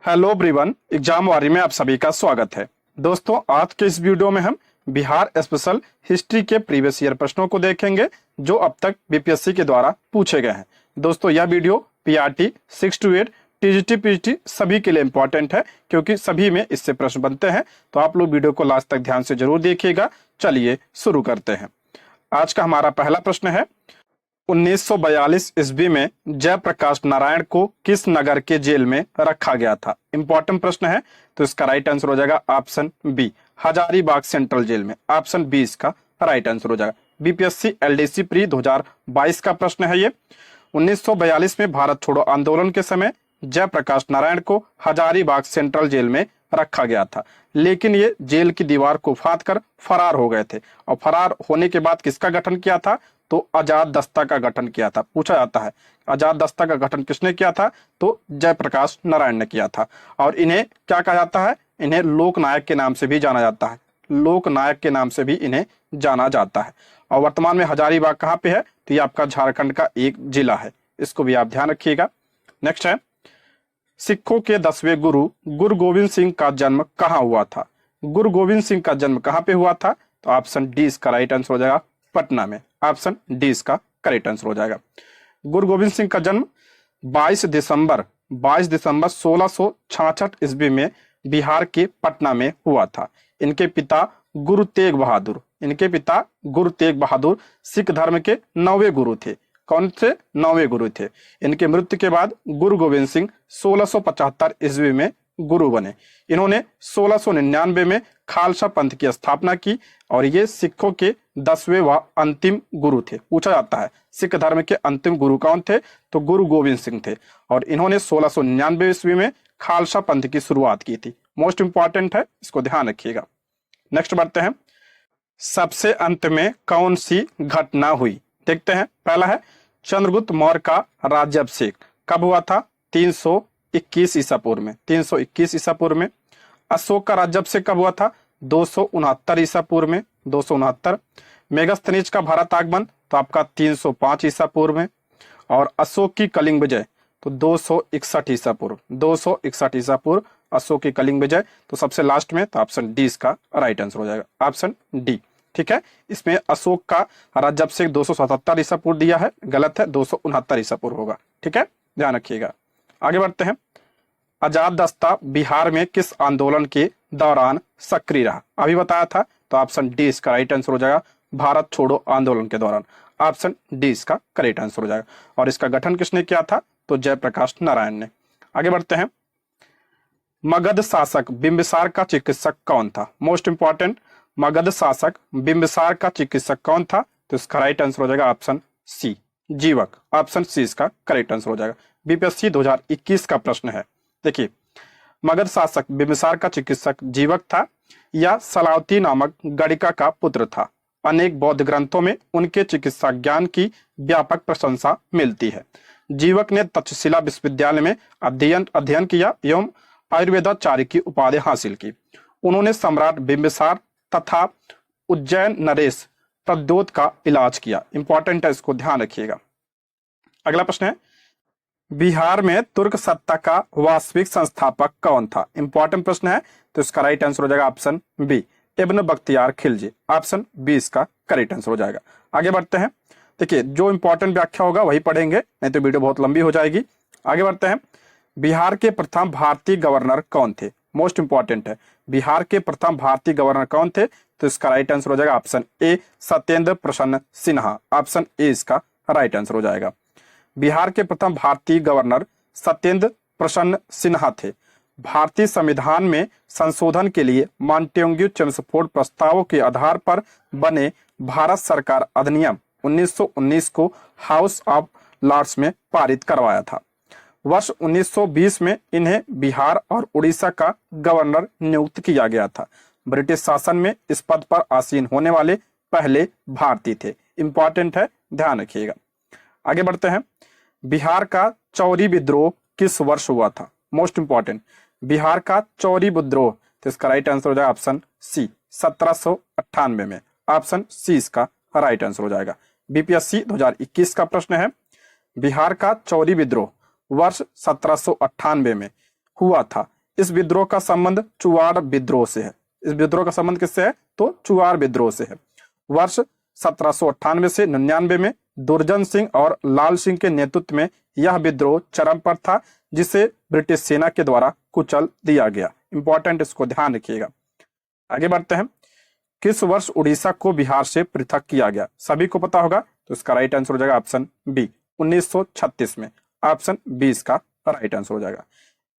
Hello everyone, exam वारी में आप सभी का स्वागत है। दोस्तों, आज के इस वीडियो में हम बिहार स्पेशल हिस्ट्री के प्रीवियस ईयर प्रश्नों को देखेंगे जो अब तक बीपीएससी के द्वारा पूछे गए हैं। दोस्तों, यह video PRT 6 to 8 TGT PGT सभी के लिए इंपॉर्टेंट है क्योंकि सभी में इससे प्रश्न बनते हैं। तो आप लोग वीडियो को लास्ट तक ध्यान से जरूर देखिएगा। चलिए शुरू करते हैं। आज का हमारा पहला प्रश्न है, 1942 ईस्वी में जयप्रकाश नारायण को किस नगर के जेल में रखा गया था? इंपॉर्टेंट प्रश्न है, तो इसका राइट आंसर हो जाएगा option B, Hazaribagh central jail में। ऑप्शन बी इसका राइट आंसर हो जाएगा। बीपीएससी एलडीसी प्री 2022 का प्रश्न है ये। 1942 में भारत छोड़ो आंदोलन के समय जयप्रकाश नारायण को हजारीबाग सेंट्रल जेल में रखा गया था, लेकिन ये जेल की दीवार को फाड़ कर फरार हो गए थे। और फरार होने के बाद किसका गठन किया था? तो आजाद दस्ता का गठन किया था। पूछा जाता है आजाद दस्ता का गठन किसने किया था? तो जयप्रकाश नारायण ने किया था। और इन्हें क्या कहा जाता है? इन्हें लोकनायक के नाम से भी जाना जाता है। लोकनायक के नाम से भी इन्हें जाना जाता है। और वर्तमान में हजारीबाग कहाँ पे है? तो ये आपका झारखंड का एक जिला है, इसको भी आप ध्यान रखिएगा। नेक्स्ट है, सिखों के 10वें गुरु गुरु गोविंद सिंह का जन्म कहाँ हुआ था? गुरु गोविंद सिंह का जन्म कहाँ पे हुआ था? तो ऑप्शन डी इसका राइट आंसर हो जाएगा, पटना में। ऑप्शन डी इसका करेक्ट आंसर हो जाएगा। गुरु गोविंद सिंह का जन्म 22 दिसंबर 1666 ईस्वी में बिहार के पटना में हुआ था। इनके पिता गुरु तेग बहादुर सिख धर्म के 9वें गुरु थे। कौन से? 9वें गुरु थे। इनके मृत्यु के बाद गुरु गोविंद सिंह 1675 ईस्वी में गुरु बने। इन्होंने 1699 में खालसा पंथ की स्थापना की और ये सिखों के 10वें व अंतिम गुरु थे। पूछा जाता है सिख धर्म के अंतिम गुरु कौन थे? तो गुरु गोविंद सिंह थे। और इन्होंने 1699 ईस्वी में खालसा पंथ की शुरुआत की थी। मोस्ट इंपॉर्टेंट है, इसको ध्यान रखिएगा। नेक्स्ट बढ़ते हैं, सबसे अंत में कौन सी घटना हुई? देखते हैं। पहला है, चंद्रगुप्त मौर्य का राज्याभिषेक कब हुआ था? 321 ईसा पूर्व में। 321 ईसा पूर्व में। अशोक का राज्याभिषेक कब हुआ था? 269 ईसा पूर्व में। 269। मेगस्थनीज का भारत आगमन तो आपका 305 ईसा पूर्व में। और अशोक की कलिंग विजय तो 261 ईसा पूर्व। 261 ईसा पूर्व अशोक की कलिंग विजय। तो सबसे लास्ट में, तो ऑप्शन डी इसका राइट आंसर हो जाएगा। ऑप्शन डी, ठीक है। इसमें अशोक का राज्याभिषेक 277 ईसा पूर्व दिया है, गलत है, 269 ईसा पूर्व होगा। ठीक है, ध्यान रखिएगा। आगे बढ़ते हैं, आजाद दस्ता बिहार में किस आंदोलन के दौरान सक्रिय रहा? अभी बताया था, तो ऑप्शन डी इसका राइट आंसर हो जाएगा, भारत छोड़ो आंदोलन के दौरान। ऑप्शन डी इसका करेक्ट आंसर हो जाएगा। और इसका गठन किसने किया था? तो जयप्रकाश नारायण ने। आगे बढ़ते हैं, मगध शासक बिंबिसार का चिकित्सक कौन था? मोस्ट इंपॉर्टेंट, मगध शासक बिंबिसार का चिकित्सक कौन था? तो इसका राइट आंसर हो जाएगा ऑप्शन सी, जीवक। ऑप्शन सी इसका करेक्ट आंसर हो जाएगा। बीपीएससी 2021 का प्रश्न है। देखिए, मगध शासक बिंबिसार का चिकित्सक जीवक था या सलावती नामक गणिका का पुत्र था? अनेक बौद्ध ग्रंथों में उनके चिकित्सा ज्ञान की व्यापक प्रशंसा मिलती है। जीवक ने तक्षशिला विश्वविद्यालय में अध्ययन किया एवं आयुर्वेदाचार्य की उपाधि हासिल की। उन्होंने सम्राट बिंबिसार तथा उज्जैन नरेश प्रद्योत का इलाज किया। इंपॉर्टेंट है, इसको ध्यान रखिएगा। अगला प्रश्न है, बिहार में तुर्क सत्ता का वास्तविक संस्थापक कौन था? इंपॉर्टेंट प्रश्न है, तो इसका राइट आंसर हो जाएगा ऑप्शन बी, इब्न बख्तियार खिलजी। ऑप्शन बी इसका करेक्ट आंसर हो जाएगा। आगे बढ़ते हैं। देखिए, जो इंपॉर्टेंट व्याख्या होगा वही पढ़ेंगे, नहीं तो वीडियो बहुत लंबी हो जाएगी। आगे बढ़ते हैं, बिहार के प्रथम भारतीय गवर्नर कौन थे? मोस्ट इंपॉर्टेंट है, बिहार के प्रथम भारतीय गवर्नर कौन थे? तो इसका राइट आंसर हो जाएगा ऑप्शन ए, सत्येंद्र प्रसन्न सिन्हा। ऑप्शन ए इसका राइट आंसर हो जाएगा। बिहार के प्रथम भारतीय गवर्नर सत्येंद्र प्रसन्न सिन्हा थे। भारतीय संविधान में संशोधन के लिए मॉन्टेग्यू चेम्सफोर्ड प्रस्तावों के आधार पर बने भारत सरकार अधिनियम 1919 को हाउस ऑफ लॉर्ड्स में पारित करवाया था। वर्ष 1920 में इन्हें बिहार और उड़ीसा का गवर्नर नियुक्त किया गया था। ब्रिटिश शासन में इस पद पर आसीन होने वाले पहले भारतीय थे। इंपॉर्टेंट है, ध्यान रखिएगा। आगे बढ़ते हैं, बिहार का चौरी विद्रोह किस वर्ष हुआ था? मोस्ट इंपॉर्टेंट, बिहार का चौरी विद्रोह, तो इसका राइट आंसर हो जाएगा ऑप्शन सी, 1798 में। ऑप्शन सी इसका राइट आंसर हो जाएगा। बीपीएससी 2021 का प्रश्न है, बिहार का चौरी विद्रोह वर्ष 1798 में हुआ था। इस विद्रोह का संबंध चुवाड़ विद्रोह से है। इस विद्रोह का संबंध किससे है? तो चुवाड़ विद्रोह से है। वर्ष 1798 से 99 में दुर्जन सिंह और लाल सिंह के नेतृत्व में यह विद्रोह चरम पर था, जिसे ब्रिटिश सेना के द्वारा कुचल दिया गया। इंपॉर्टेंट, इसको ध्यान रखिएगा। आगे बढ़ते हैं। किस वर्ष उड़ीसा को बिहार से पृथक किया गया? सभी को पता होगा, तो इसका राइट आंसर हो जाएगा ऑप्शन बी, 1936 में। ऑप्शन बी इसका राइट आंसर हो जाएगा।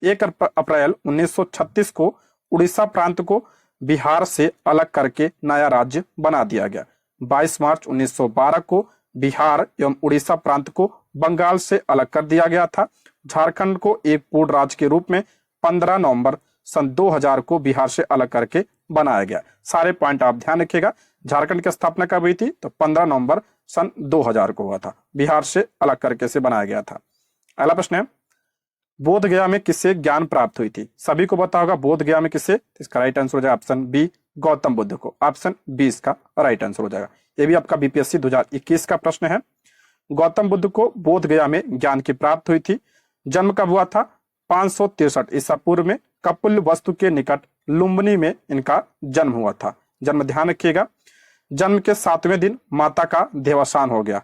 1 अप्रैल 1936 को उड़ीसा प्रांत को बिहार से अलग करके नया राज्य बना दिया गया। 22 मार्च 1912 को बिहार एवं उड़ीसा प्रांत को बंगाल से अलग कर दिया गया था। झारखंड को एक पूर्ण राज्य के रूप में 15 नवंबर सन 2000 को बिहार से अलग करके बनाया गया। सारे पॉइंट आप ध्यान रखिएगा। झारखंड की स्थापना कब हुई थी? तो 15 नवंबर सन 2000 को हुआ था। बिहार से अलग करके से बनाया गया था। अगला प्रश्न है, बोध गया में किससे ज्ञान प्राप्त हुई थी? सभी को पता होगा बोध गया में किससे? इसका राइट आंसर हो जाएगा ऑप्शन बी, गौतम बुद्ध को। ऑप्शन बी इसका राइट आंसर हो जाएगा। ये भी आपका बीपीएससी 2021 का प्रश्न है। गौतम बुद्ध को बोध गया में ज्ञान की प्राप्त हुई थी। जन्म कब हुआ था? 563 ईसा पूर्व में कपिल वस्तु के निकट लुम्बिनी में इनका जन्म हुआ था। जन्म ध्यान रखिएगा। जन्म के 7वें दिन माता का देहावसान हो गया,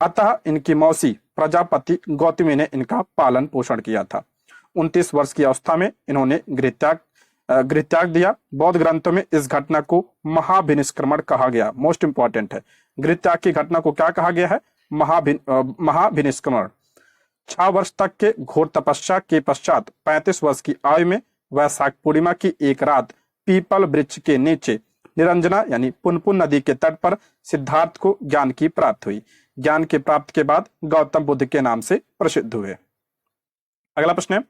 अतः इनकी मौसी प्रजापति गौतमी ने इनका पालन पोषण किया था। 29 वर्ष की अवस्था में इन्होंने गृह त्याग दिया। बौद्ध ग्रंथों में इस घटना को महाभिनिष्क्रमण कहा गया। मोस्ट इंपॉर्टेंट है, गृह त्याग की घटना को क्या कहा गया है? महाभिनिष्क्रमण। 6 वर्ष तक के घोर तपस्या के पश्चात 35 वर्ष की आयु में वैशाख पूर्णिमा की एक रात पीपल वृक्ष के नीचे निरंजना यानी पुनपुन नदी के तट पर सिद्धार्थ को ज्ञान की प्राप्ति हुई। ज्ञान की प्राप्ति के बाद गौतम बुद्ध के नाम से प्रसिद्ध हुए। अगला प्रश्न है,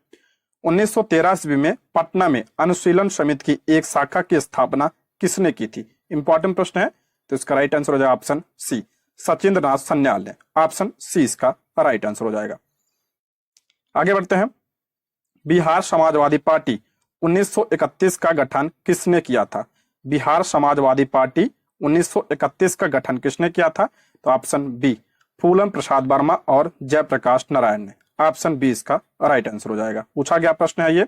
1913 ईस्वी में पटना में अनुशीलन समिति की एक शाखा की स्थापना किसने की थी? इंपॉर्टेंट प्रश्न है, तो इसका राइट आंसर हो जाएगा ऑप्शन सी, सचिंद्र नाथ सन्याल ने। ऑप्शन सी इसका राइट आंसर हो जाएगा। आगे बढ़ते हैं। बिहार समाजवादी पार्टी 1931 का गठन किसने किया था? बिहार समाजवादी पार्टी 1931 का गठन किसने किया था? तो ऑप्शन बी, फूलन प्रसाद वर्मा और जयप्रकाश नारायण ने। ऑप्शन बी इसका राइट आंसर हो जाएगा। पूछा गया प्रश्न है ये।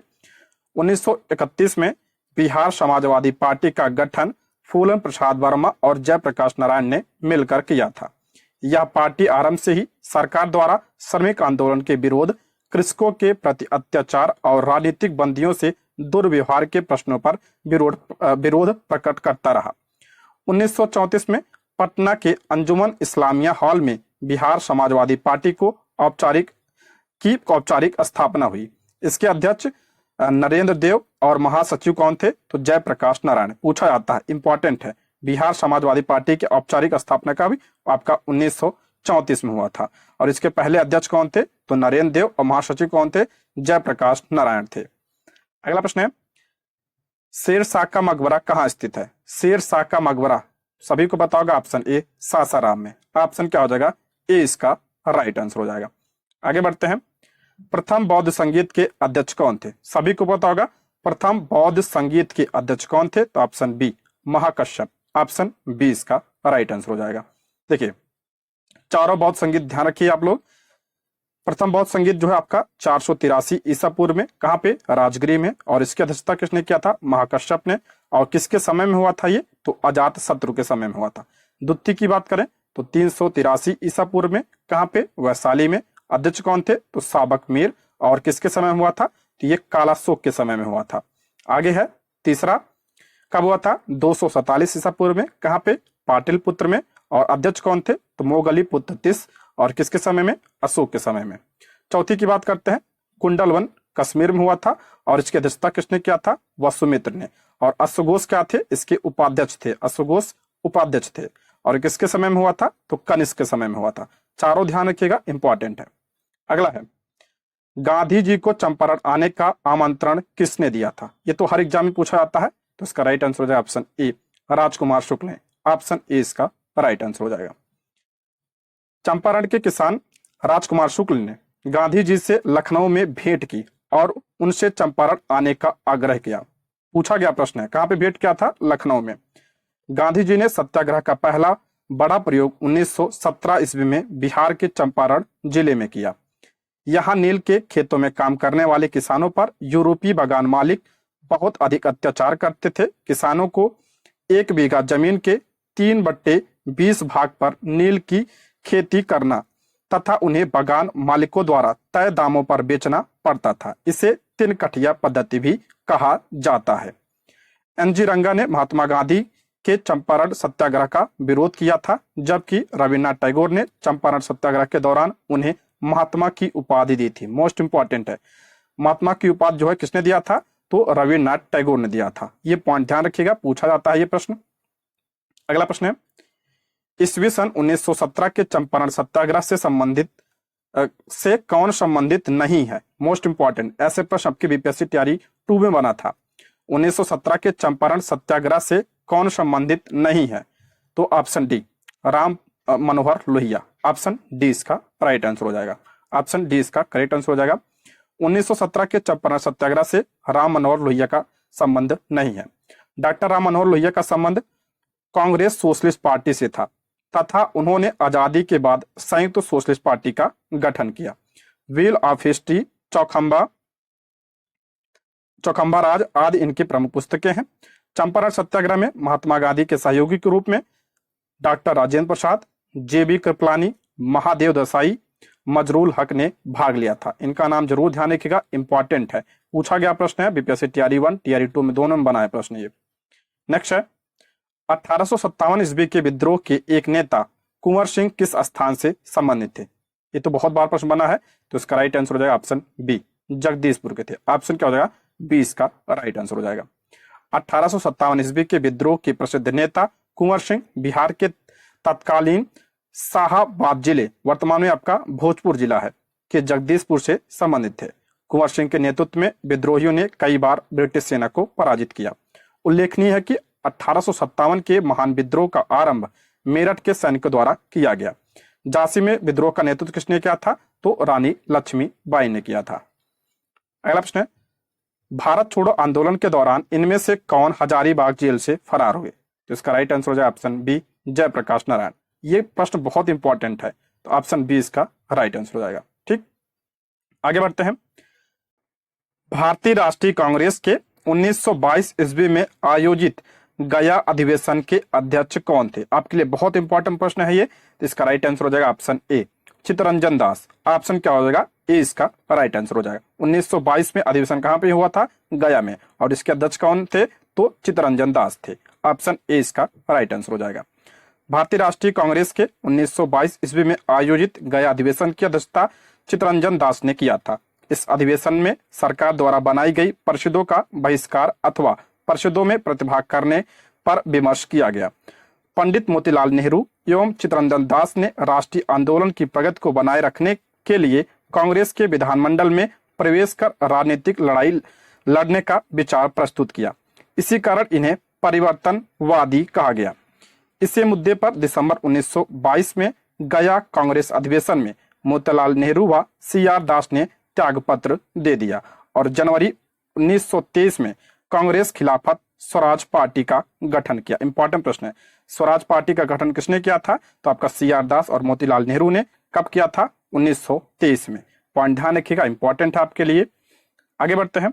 1931 में बिहार समाजवादी पार्टी का गठन फूलन प्रसाद वर्मा और जयप्रकाश नारायण ने मिलकर किया था। यह पार्टी आरंभ से ही सरकार द्वारा श्रमिक आंदोलन के विरोध, कृषकों के प्रति अत्याचार और राजनीतिक बंदियों से दुर्व्यवहार के प्रश्नों पर विरोध प्रकट करता रहा। 1934 में पटना के अंजुमन इस्लामिया हॉल में बिहार समाजवादी पार्टी को औपचारिक स्थापना हुई। इसके अध्यक्ष नरेंद्र देव और महासचिव कौन थे? तो जयप्रकाश नारायण। पूछा जाता है, इंपॉर्टेंट है। बिहार समाजवादी पार्टी की औपचारिक स्थापना का भी आपका 1934 में हुआ था। और इसके पहले अध्यक्ष कौन थे? तो नरेंद्र देव और महासचिव कौन थे? जयप्रकाश नारायण थे। अगला प्रश्न है, शेरशाह का मकबरा कहाँ स्थित है? शेरशाह का मकबरा सभी को पता होगा, ऑप्शन ए, सासाराम में। ऑप्शन क्या हो जाएगा? ए इसका राइट आंसर हो जाएगा। आगे बढ़ते हैं। प्रथम बौद्ध संगीत के अध्यक्ष कौन थे? सभी को पता होगा, प्रथम बौद्ध संगीत के अध्यक्ष कौन थे? तो option B, Mahakashyap. Option B इसका राइट आंसर हो जाएगा। देखिए, चारों बौद्ध संगीत ध्यान रखिए आप लोग। प्रथम बौद्ध संगीत जो है आपका 483 ईसा पूर्व में, कहाँ पे? राजगृह में। और इसकी अध्यक्षता किसने किया था? महाकश्यप ने। और किसके समय में हुआ था ये? तो अजात शत्रु के समय में हुआ था। द्वितीय की बात करें तो 383 ईसा पूर्व में, कहाँ पे? वैशाली में। अध्यक्ष कौन थे? तो साबक मीर। और किसके समय में हुआ था? तो ये कालाशोक के समय में हुआ था। आगे है तीसरा, कब हुआ था? 247 ईसा पूर्व में, कहाँ पे? पाटलिपुत्र में। और अध्यक्ष कौन थे? तो मोगली पुत्र तिस। और किसके समय में? अशोक के समय में। चौथी की बात करते हैं, कुंडलवन कश्मीर में हुआ था। और इसकी अध्यक्षता किसने किया था? वसुमित्र ने। और अश्वघोष क्या थे? इसके उपाध्यक्ष थे। अश्वघोष उपाध्यक्ष थे। और किसके समय में हुआ था? तो कनिष्क के समय में हुआ था। चारों ध्यान रखिएगा, इंपॉर्टेंट है। अगला है, गांधी जी को चंपारण आने का आमंत्रण किसने दिया था? ये तो हर एग्जाम में पूछा जाता है। तो इसका राइट आंसर हो जाएगा ऑप्शन ए, राजकुमार शुक्ल ने। ऑप्शन ए इसका राइट आंसर हो जाएगा। चंपारण के किसान राजकुमार शुक्ल ने गांधी जी से लखनऊ में भेंट की और उनसे चंपारण आने का आग्रह किया। पूछा गया प्रश्न है, कहां पे भेंट किया था? लखनऊ में। गांधी जी ने सत्याग्रह का पहला बड़ा प्रयोग 1917 ईस्वी में बिहार के चंपारण जिले में किया। यहाँ नील के खेतों में काम करने वाले किसानों पर यूरोपीय बागान मालिक बहुत अधिक अत्याचार करते थे। किसानों को 1 बीघा जमीन के 3/20 भाग पर नील की खेती करना तथा उन्हें बागान मालिकों द्वारा तय दामों पर बेचना पड़ता था। इसे 3 कठिया पद्धति भी कहा जाता है। एनजी रंगा ने महात्मा गांधी के चंपारण सत्याग्रह का विरोध किया था, जबकि रविन्द्रनाथ टैगोर ने चंपारण सत्याग्रह के दौरान उन्हें महात्मा की उपाधि दी थी। मोस्ट इंपॉर्टेंट है, महात्मा की उपाधि जो है किसने दिया था, तो रविन्द्रनाथ टैगोर ने दिया था। ये पॉइंट ध्यान रखिएगा, पूछा जाता है ये प्रश्न। अगला प्रश्न है, ईस्वी सन 1917 के चंपारण सत्याग्रह से कौन संबंधित नहीं है। मोस्ट इंपॉर्टेंट, ऐसे प्रश्न आपके बीपीएससी तैयारी 2 में बना था। 1917 के चंपारण सत्याग्रह से कौन संबंधित नहीं है, तो option D Ram Manohar Lohia. Option D इसका राइट आंसर हो जाएगा। ऑप्शन डी इसका करेक्ट आंसर हो जाएगा। 1917 के चंपारण सत्याग्रह से राम मनोहर लोहिया का संबंध नहीं है। डॉक्टर राम मनोहर लोहिया का संबंध कांग्रेस सोशलिस्ट पार्टी से था तथा उन्होंने आजादी के बाद संयुक्त सोशलिस्ट पार्टी का गठन किया। व्हील ऑफ हिस्ट्री, चौखंबा राज आदि इनकी प्रमुख पुस्तकें हैं। चंपारण सत्याग्रह में महात्मा गांधी के सहयोगी के रूप में डॉक्टर राजेंद्र प्रसाद, जेबी कृपलानी, महादेव देसाई, मजरूल हक ने भाग लिया था। इनका नाम जरूर ध्यान रखिएगा, इंपॉर्टेंट है, पूछा गया प्रश्न है बीपीएससी तैयारी 1 तैयारी 2 में दोनों में बना है प्रश्न ये। नेक्स्ट है, 1857 ईस्वी के विद्रोह के एक नेता कुंवर सिंह किस स्थान से संबंधित थे। ये तो बहुत बार प्रश्न बना है, तो इसका राइट आंसर हो जाएगा ऑप्शन बी, जगदीशपुर के थे। ऑप्शन क्या हो जाएगा, बी इसका राइट आंसर हो जाएगा। 1857 ईस्वी के विद्रोह के प्रसिद्ध नेता कुंवर सिंह बिहार के तत्कालीन शाहाबाद जिले, वर्तमान में आपका भोजपुर जिला है, के जगदीशपुर से संबंधित थे। कुंवर सिंह के नेतृत्व में विद्रोहियों ने कई बार ब्रिटिश सेना को पराजित किया। उल्लेखनीय है कि 1857 के महान विद्रोह का आरंभ मेरठ के सैनिकों द्वारा किया गया। झांसी में विद्रोह का नेतृत्व किसने किया था, तो रानी लक्ष्मीबाई ने किया था। अगला प्रश्न है, भारत छोड़ो आंदोलन के दौरान इनमें से कौन हजारीबाग जेल से फरार हुए। तो इसका राइट आंसर हो जाए ऑप्शन बी, जयप्रकाश नारायण। ये प्रश्न बहुत इंपॉर्टेंट है, तो ऑप्शन बी इसका राइट आंसर हो जाएगा। ठीक, आगे बढ़ते हैं। भारतीय राष्ट्रीय कांग्रेस के 1922 ईस्वी में आयोजित गया अधिवेशन के अध्यक्ष कौन थे। आपके लिए बहुत इंपॉर्टेंट प्रश्न है ये, तो इसका राइट आंसर हो जाएगा option A, Chittaranjan Das. Option क्या हो जाएगा, ए इसका राइट आंसर हो जाएगा। 1922 में अधिवेशन कहां पे हुआ था, गया में, और इसके अध्यक्ष कौन थे, तो चित्तरंजन दास थे। ऑप्शन ए इसका राइट आंसर हो जाएगा। भारतीय राष्ट्रीय कांग्रेस के 1922 ईस्वी में आयोजित गया अधिवेशन की अध्यक्षता चित्तरंजन दास ने किया था। इस अधिवेशन में सरकार द्वारा बनाई गई परिषदों का बहिष्कार अथवा परिषदों में प्रतिभाग करने पर विमर्श किया गया। पंडित मोतीलाल नेहरू एवं चित्तरंजन दास ने राष्ट्रीय आंदोलन की प्रगति को बनाए रखने के लिए कांग्रेस के विधानमंडल में प्रवेश कर राजनीतिक लड़ाई लड़ने का विचार प्रस्तुत किया। इसी कारण इन्हें परिवर्तनवादी कहा गया। इसी मुद्दे पर दिसंबर 1922 में गया कांग्रेस अधिवेशन में मोतीलाल नेहरू व CR दास ने त्यागपत्र दे दिया और जनवरी 1923 में कांग्रेस खिलाफत स्वराज पार्टी का गठन किया। इंपॉर्टेंट प्रश्न है, स्वराज पार्टी का गठन किसने किया था, तो आपका CR दास और मोतीलाल नेहरू ने कब किया था, 1923 में। पॉइंट ध्यान रखिएगा, इंपॉर्टेंट है आपके लिए। आगे बढ़ते हैं।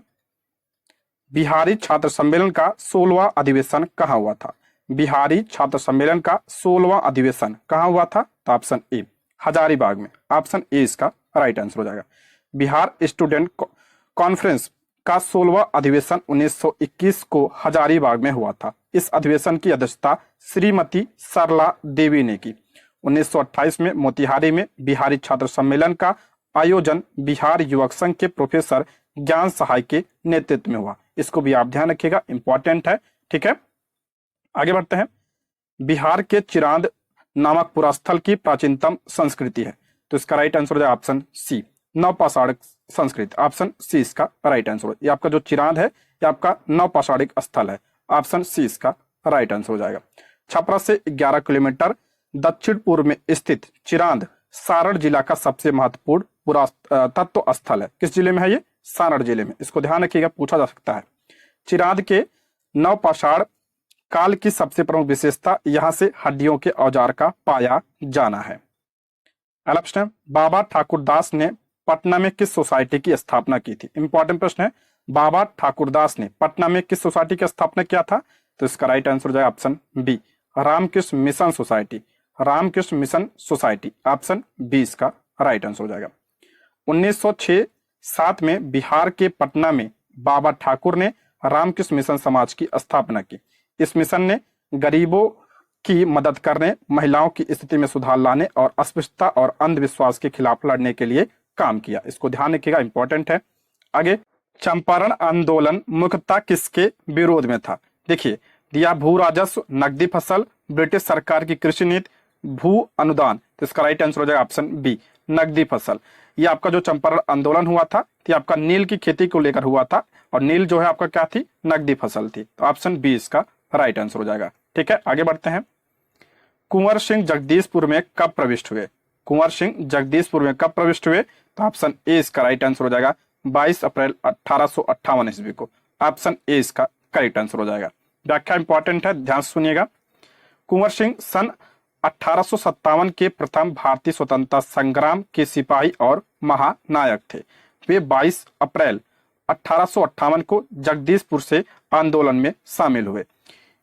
बिहारी छात्र सम्मेलन का 16वां अधिवेशन कहाँ हुआ था। बिहारी छात्र सम्मेलन का 16वां अधिवेशन कहाँ हुआ था, तो ऑप्शन ए, हजारीबाग में। ऑप्शन ए इसका राइट आंसर हो जाएगा। बिहार स्टूडेंट कॉन्फ्रेंस का 16वां अधिवेशन 1921 को हजारीबाग में हुआ था। इस अधिवेशन की अध्यक्षता श्रीमती सरला देवी ने की। 1928 में मोतिहारी में बिहारी छात्र सम्मेलन का आयोजन बिहार युवक संघ के प्रोफेसर ज्ञान सहाय के नेतृत्व में हुआ। इसको भी आप ध्यान रखिएगा, इंपॉर्टेंट है। ठीक है, आगे बढ़ते हैं। बिहार के चिरांद नामक पुरास्थल की प्राचीनतम संस्कृति है, तो इसका राइट आंसर हो जाए ऑप्शन सी, नवपाषाणिक संस्कृति। ऑप्शन सी इसका राइट आंसर हो। ये आपका जो चिरांद है ये आपका नवपाषाणिक स्थल है। ऑप्शन सी इसका राइट आंसर हो जाएगा। छपरा से 11 किलोमीटर दक्षिण पूर्व में स्थित चिरांद सारण जिला का सबसे महत्वपूर्ण पुरातत्व स्थल है। किस जिले में है ये, सारण जिले में। इसको ध्यान रखिएगा, पूछा जा सकता है। चिरांद के नवपाषाण काल की सबसे प्रमुख विशेषता यहां से हड्डियों के औजार का पाया जाना है। अगला प्रश्न, बाबा ठाकुर दास ने पटना में किस सोसाइटी की स्थापना की थी? इंपॉर्टेंट प्रश्न है। बाबा ठाकुरदास ने पटना में किस सोसाइटी की स्थापना किया था? तो इसका राइट आंसर हो जाएगा option B, Ramakrishna mission society. Ramakrishna mission society, option B इसका राइट आंसर हो जाएगा। 1906-7 में बिहार के पटना में बाबा ठाकुर ने रामकृष्ण मिशन समाज की स्थापना की। इस मिशन ने गरीबों की मदद करने, महिलाओं की स्थिति में सुधार लाने और अस्पृश्यता और अंधविश्वास के खिलाफ लड़ने के लिए काम किया। इसको ध्यान रखिएगा, इंपॉर्टेंट है। आगे, चंपारण आंदोलन मुख्यतः किसके विरोध में था? देखिए दिया, भू राजस्व, नकदी फसल, ब्रिटिश सरकार की कृषि नीति, भू अनुदान। तो इसका राइट आंसर हो जाएगा ऑप्शन बी, नकदी फसल। ये आपका जो चंपारण आंदोलन हुआ था, ये आपका नील की खेती को लेकर हुआ था, और नील जो है आपका क्या थी? नकदी फसल थी। तो ऑप्शन बी इसका राइट आंसर हो जाएगा। ठीक है, आगे बढ़ते हैं। कुंवर सिंह जगदीशपुर में कब प्रविष्ट हुए? कुंवर सिंह जगदीशपुर में कब प्रविष्ट हुए? तो ऑप्शन ए इसका राइट आंसर हो जाएगा 22 अप्रैल 1858 ईस्वी को। ऑप्शन ए इसका करेक्ट आंसर हो जाएगा। व्याख्या इंपॉर्टेंट है, ध्यान से सुनिएगा। कुंवर सिंह सन 1857 के प्रथम भारतीय स्वतंत्रता संग्राम के सिपाही और महानायक थे। वे 22 अप्रैल 1858 को जगदीशपुर से आंदोलन में शामिल हुए।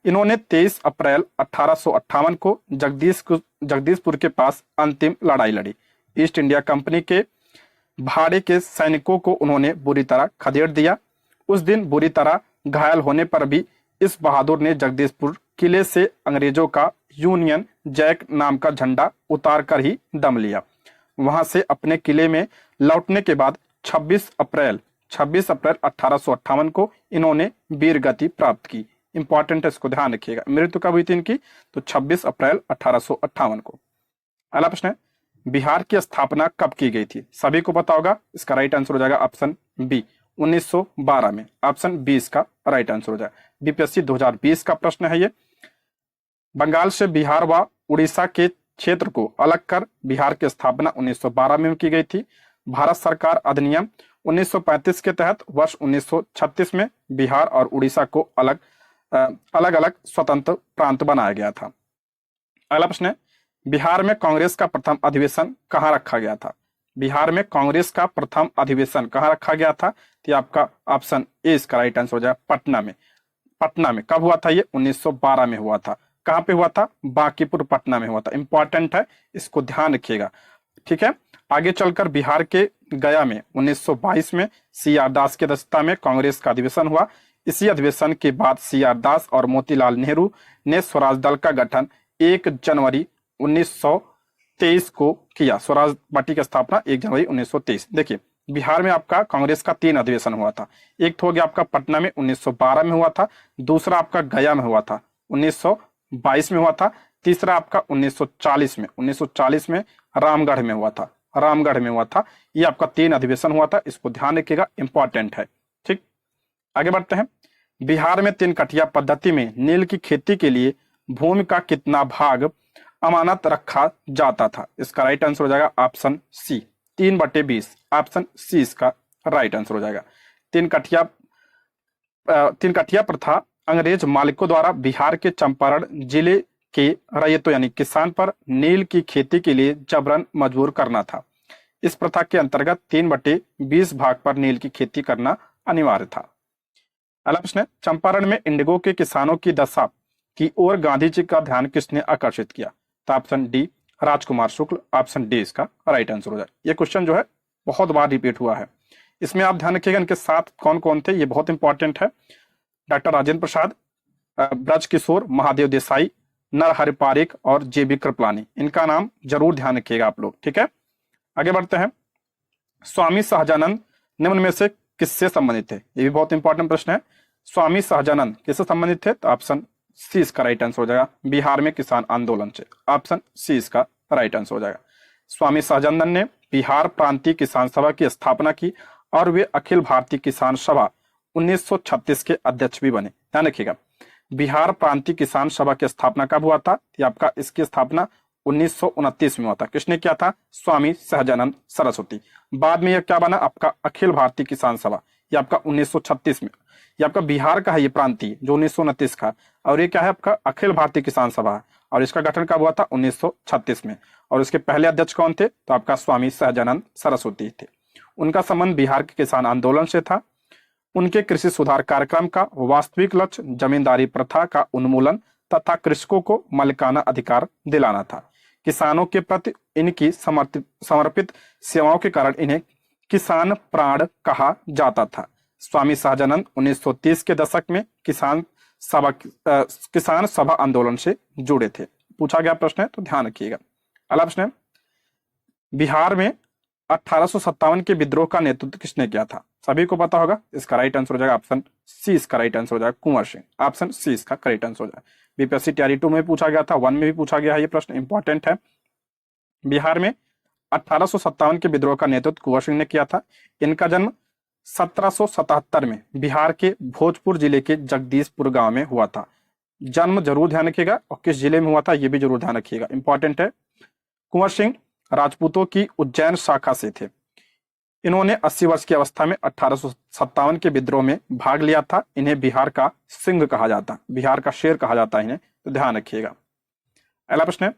इन्होंने 23 अप्रैल 1858 को जगदीशपुर के पास अंतिम लड़ाई लड़ी। ईस्ट इंडिया कंपनी के भाड़े के सैनिकों को उन्होंने बुरी तरह खदेड़ दिया। उस दिन बुरी तरह घायल होने पर भी इस बहादुर ने जगदीशपुर किले से अंग्रेजों का यूनियन जैक नाम का झंडा उतार कर ही दम लिया। वहां से अपने किले में लौटने के बाद 26 अप्रैल 1858 को इन्होंने वीर गति प्राप्त की। इंपॉर्टेंट है, इसको ध्यान रखिएगा। मृत्यु कब हुई थी इनकी? तो 26 अप्रैल 1858 को। अगला प्रश्न है, बिहार की स्थापना कब की गई थी? सभी को पता होगा, इसका राइट आंसर हो जाएगा ऑप्शन बी, 1912 में। ऑप्शन बी इसका राइट आंसर हो जाएगा। बीपीएससी 2020 का प्रश्न है ये। बंगाल से बिहार व उड़ीसा के क्षेत्र को अलग कर बिहार की स्थापना 1912 में की गई थी। भारत सरकार अधिनियम 1935 के तहत वर्ष 1936 में बिहार और उड़ीसा को अलग अलग स्वतंत्र प्रांत बनाया गया था। अगला प्रश्न है, बिहार में कांग्रेस का प्रथम अधिवेशन कहाँ रखा गया था? बिहार में कांग्रेस का प्रथम अधिवेशन कहाँ रखा गया था? तो आपका ऑप्शन ए इसका राइट आंसर हो जाएगा, पटना में। पटना में कब हुआ था ये? 1912 में हुआ था। कहाँ पे हुआ था? बांकीपुर पटना में हुआ था। इंपॉर्टेंट है, इसको ध्यान रखिएगा। ठीक है, आगे चलकर बिहार के गया में 1922 में सी.आर. दास की अध्यक्षता में कांग्रेस का अधिवेशन हुआ। इसी अधिवेशन के बाद सी.आर. दास और मोतीलाल नेहरू ने स्वराज दल का गठन 1 जनवरी 1923 को किया। स्वराज पार्टी की स्थापना 1 जनवरी 1923। देखिए बिहार में आपका कांग्रेस का 3 अधिवेशन हुआ था। एक तो हो गया आपका पटना में 1912 में हुआ था, दूसरा आपका गया में हुआ था 1922 में हुआ था, तीसरा आपका 1940 में रामगढ़ में हुआ था। रामगढ़ में हुआ था। ये आपका 3 अधिवेशन हुआ था, इसको ध्यान रखिएगा, इंपॉर्टेंट है। ठीक, आगे बढ़ते हैं। बिहार में 3 कटिया पद्धति में नील की खेती के लिए भूमि का कितना भाग अमानत रखा जाता था? इसका राइट आंसर हो जाएगा ऑप्शन सी, 3/20। ऑप्शन सी इसका राइट आंसर हो जाएगा। 3 कटिया प्रथा अंग्रेज मालिकों द्वारा बिहार के चंपारण जिले के रैयतों यानी किसान पर नील की खेती के लिए जबरन मजबूर करना था। इस प्रथा के अंतर्गत 3/20 भाग पर नील की खेती करना अनिवार्य था। अगला प्रश्न है, चंपारण में इंडिगो के किसानों की दशा की ओर गांधी जी का ध्यान किसने आकर्षित किया? तो ऑप्शन डी, राजकुमार शुक्ल। ऑप्शन डी इसका राइट आंसर हो जाए। ये क्वेश्चन जो है बहुत बार रिपीट हुआ है। इसमें आप ध्यान रखिएगा इनके साथ कौन कौन थे, ये बहुत इंपॉर्टेंट है। डॉक्टर राजेंद्र प्रसाद, ब्रज किशोर, महादेव देसाई, नरहरि पारिक और जे.बी. कृपलानी। इनका नाम जरूर ध्यान रखिएगा आप लोग। ठीक है, आगे बढ़ते हैं। स्वामी सहजानंद निम्न में से किससे संबंधित थे? ये भी बहुत इंपॉर्टेंट प्रश्न है। स्वामी सहजानंद किससे संबंधित थे? तो ऑप्शन सी इसका राइट आंसर हो जाएगा, बिहार में किसान आंदोलन से। ऑप्शन सी इसका राइट आंसर हो जाएगा। स्वामी सहजानंद ने बिहार प्रांतीय किसान सभा की स्थापना की और वे अखिल भारतीय किसान सभा 1936 के अध्यक्ष भी बने। ध्यान रखिएगा, बिहार प्रांतीय किसान सभा की स्थापना कब हुआ था? ये आपका इसकी स्थापना 1929 में हुआ था। किसने किया था? स्वामी सहजानंद सरस्वती। बाद में यह क्या बना? आपका अखिल भारतीय किसान सभा। ये आपका 1936 में। ये आपका बिहार का है, ये प्रांतीय जो 1929 का, और ये क्या है? आपका अखिल भारतीय किसान सभा है, और इसका गठन कब हुआ था? 1936 में। और इसके पहले अध्यक्ष कौन थे? तो आपका स्वामी सहजानंद सरस्वती थे। उनका संबंध बिहार के किसान आंदोलन से था। उनके कृषि सुधार कार्यक्रम का वास्तविक लक्ष्य जमींदारी प्रथा का उन्मूलन तथा कृषकों को मालिकाना अधिकार दिलाना था। किसानों के प्रति इनकी समर्पित सेवाओं के कारण इन्हें किसान प्राण कहा जाता था। स्वामी सहजानंद 1930 के दशक में किसान सभा आंदोलन से जुड़े थे। पूछा गया प्रश्न है तो ध्यान रखिएगा। अगला प्रश्न है, बिहार में 1857 के विद्रोह का नेतृत्व किसने किया था? सभी को पता होगा। इसका राइट आंसर हो जाएगा ऑप्शन सी। इसका राइट आंसर हो जाएगा कुंवर सिंह। ऑप्शन सी इसका करेक्ट आंसर हो जाएगा। बीपीएससी तैयारी 2 में पूछा गया था, 1 में भी पूछा गया है, ये प्रश्न इंपॉर्टेंट है। बिहार में 1857 के विद्रोह का नेतृत्व कुंवर सिंह ने किया था। इनका जन्म 1777 में बिहार के भोजपुर जिले के जगदीशपुर गांव में हुआ था। जन्म जरूर ध्यान रखिएगा और किस जिले में हुआ था ये भी जरूर ध्यान रखिएगा, इंपॉर्टेंट है। कुंवर सिंह राजपूतों की उज्जैन शाखा से थे। इन्होंने 80 वर्ष की अवस्था में 1857 के विद्रोह में भाग लिया था। इन्हें बिहार का सिंह कहा जाता, बिहार का शेर कहा जाता है इन्हें, तो ध्यान रखिएगा। अगला प्रश्न है,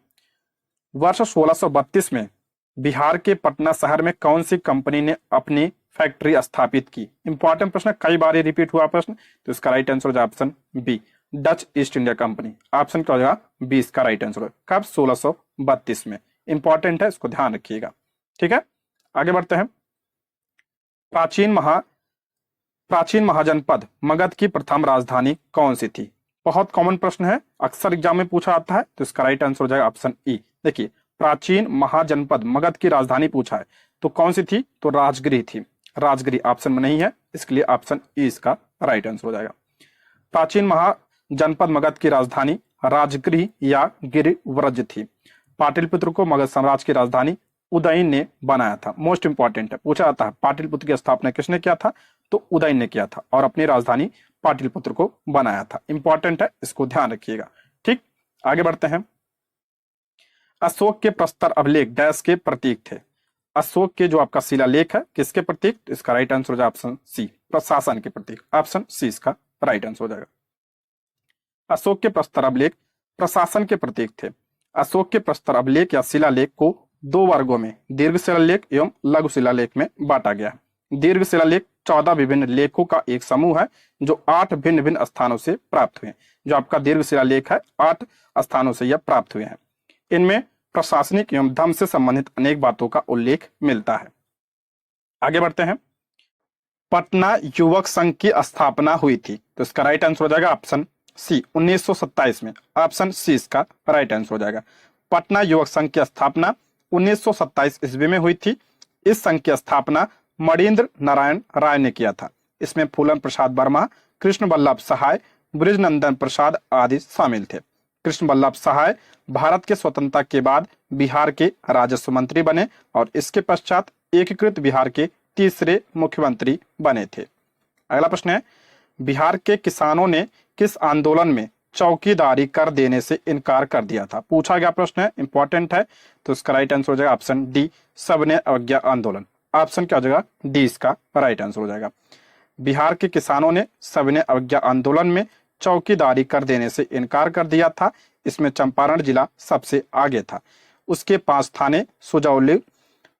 वर्ष 1632 में बिहार के पटना शहर में कौन सी कंपनी ने अपनी फैक्ट्री स्थापित की? इंपॉर्टेंट प्रश्न, कई बार रिपीट हुआ प्रश्न, तो इसका राइट आंसर हो जाएगा option B, Dutch East India company. Option क्या हो जाएगा? बी इसका राइट आंसर होगा। कब? 1632 में। इंपॉर्टेंट है, इसको ध्यान रखिएगा। ठीक है, आगे बढ़ते हैं। प्राचीन महाजनपद मगध की प्रथम राजधानी कौन सी थी? बहुत कॉमन प्रश्न है, अक्सर एग्जाम में पूछा आता है, तो इसका राइट आंसर हो जाएगा ऑप्शन ई। देखिए, प्राचीन महाजनपद मगध की राजधानी पूछा है तो कौन सी थी? तो राजगिरी थी। राजगिरी ऑप्शन में नहीं है, इसके लिए ऑप्शन ई इसका राइट आंसर हो जाएगा। प्राचीन महाजनपद मगध की राजधानी राजगिरी या गिरिव्रज थी। पाटलिपुत्र को मगध साम्राज्य की राजधानी उदयन ने बनाया था। मोस्ट इंपॉर्टेंट है, पूछा जाता है पाटलिपुत्र की स्थापना किसने किया था? तो उदयन ने किया था और अपनी राजधानी पाटलिपुत्र को बनाया था। इंपॉर्टेंट है, इसको ध्यान रखिएगा। ठीक, आगे बढ़ते हैं। अशोक के प्रस्तर अभिलेख डैश के प्रतीक थे। अशोक के जो आपका शिलालेख है किसके प्रतीक? इसका राइट आंसर हो जाएगा ऑप्शन सी, प्रशासन के प्रतीक। ऑप्शन सी इसका राइट आंसर हो जाएगा। अशोक के प्रस्तर अभिलेख प्रशासन के प्रतीक थे। अशोक के प्रस्तर अभिलेख या शिलालेख को 2 वर्गों में दीर्घ शिलालेख एवं लघु शिलालेख में बांटा गया। दीर्घ शिलालेख 14 विभिन्न लेखों का एक समूह है जो 8 भिन्न भिन्न स्थानों से प्राप्त हुए। जो आपका दीर्घ शिलालेख है 8 स्थानों से यह प्राप्त हुए हैं। इनमें प्रशासनिक एवं धर्म से संबंधित अनेक बातों का उल्लेख मिलता है। आगे बढ़ते हैं। पटना युवक संघ की स्थापना हुई थी, तो इसका राइट आंसर हो जाएगा ऑप्शन सी, 1927 में। ऑप्शन सी इसका राइट आंसर हो जाएगा। पटना युवक संघ की स्थापना 1927 ईस्वी में हुई थी। इस संघ की स्थापना मणीन्द्र नारायण राय ने किया था। इसमें फूलन प्रसाद वर्मा, कृष्ण वल्लभ सहाय, बृजनंदन प्रसाद आदि शामिल थे। कृष्ण वल्लभ सहाय भारत के स्वतंत्रता के बाद बिहार के राजस्व मंत्री बने और इसके पश्चात एकीकृत बिहार के तीसरे मुख्यमंत्री बने थे। अगला प्रश्न है, बिहार के किसानों ने किस आंदोलन में चौकीदारी कर देने से इनकार कर दिया था? पूछा गया प्रश्न है, इंपॉर्टेंट है, तो इसका राइट आंसर हो जाएगा ऑप्शन डी, सविनय अवज्ञा आंदोलन। ऑप्शन क्या हो जाएगा? डी इसका राइट आंसर हो जाएगा। बिहार के किसानों ने सविनय अवज्ञा आंदोलन में चौकीदारी कर देने से इनकार कर दिया था। इसमें चंपारण जिला सबसे आगे था। उसके 5 थाने सुजौली,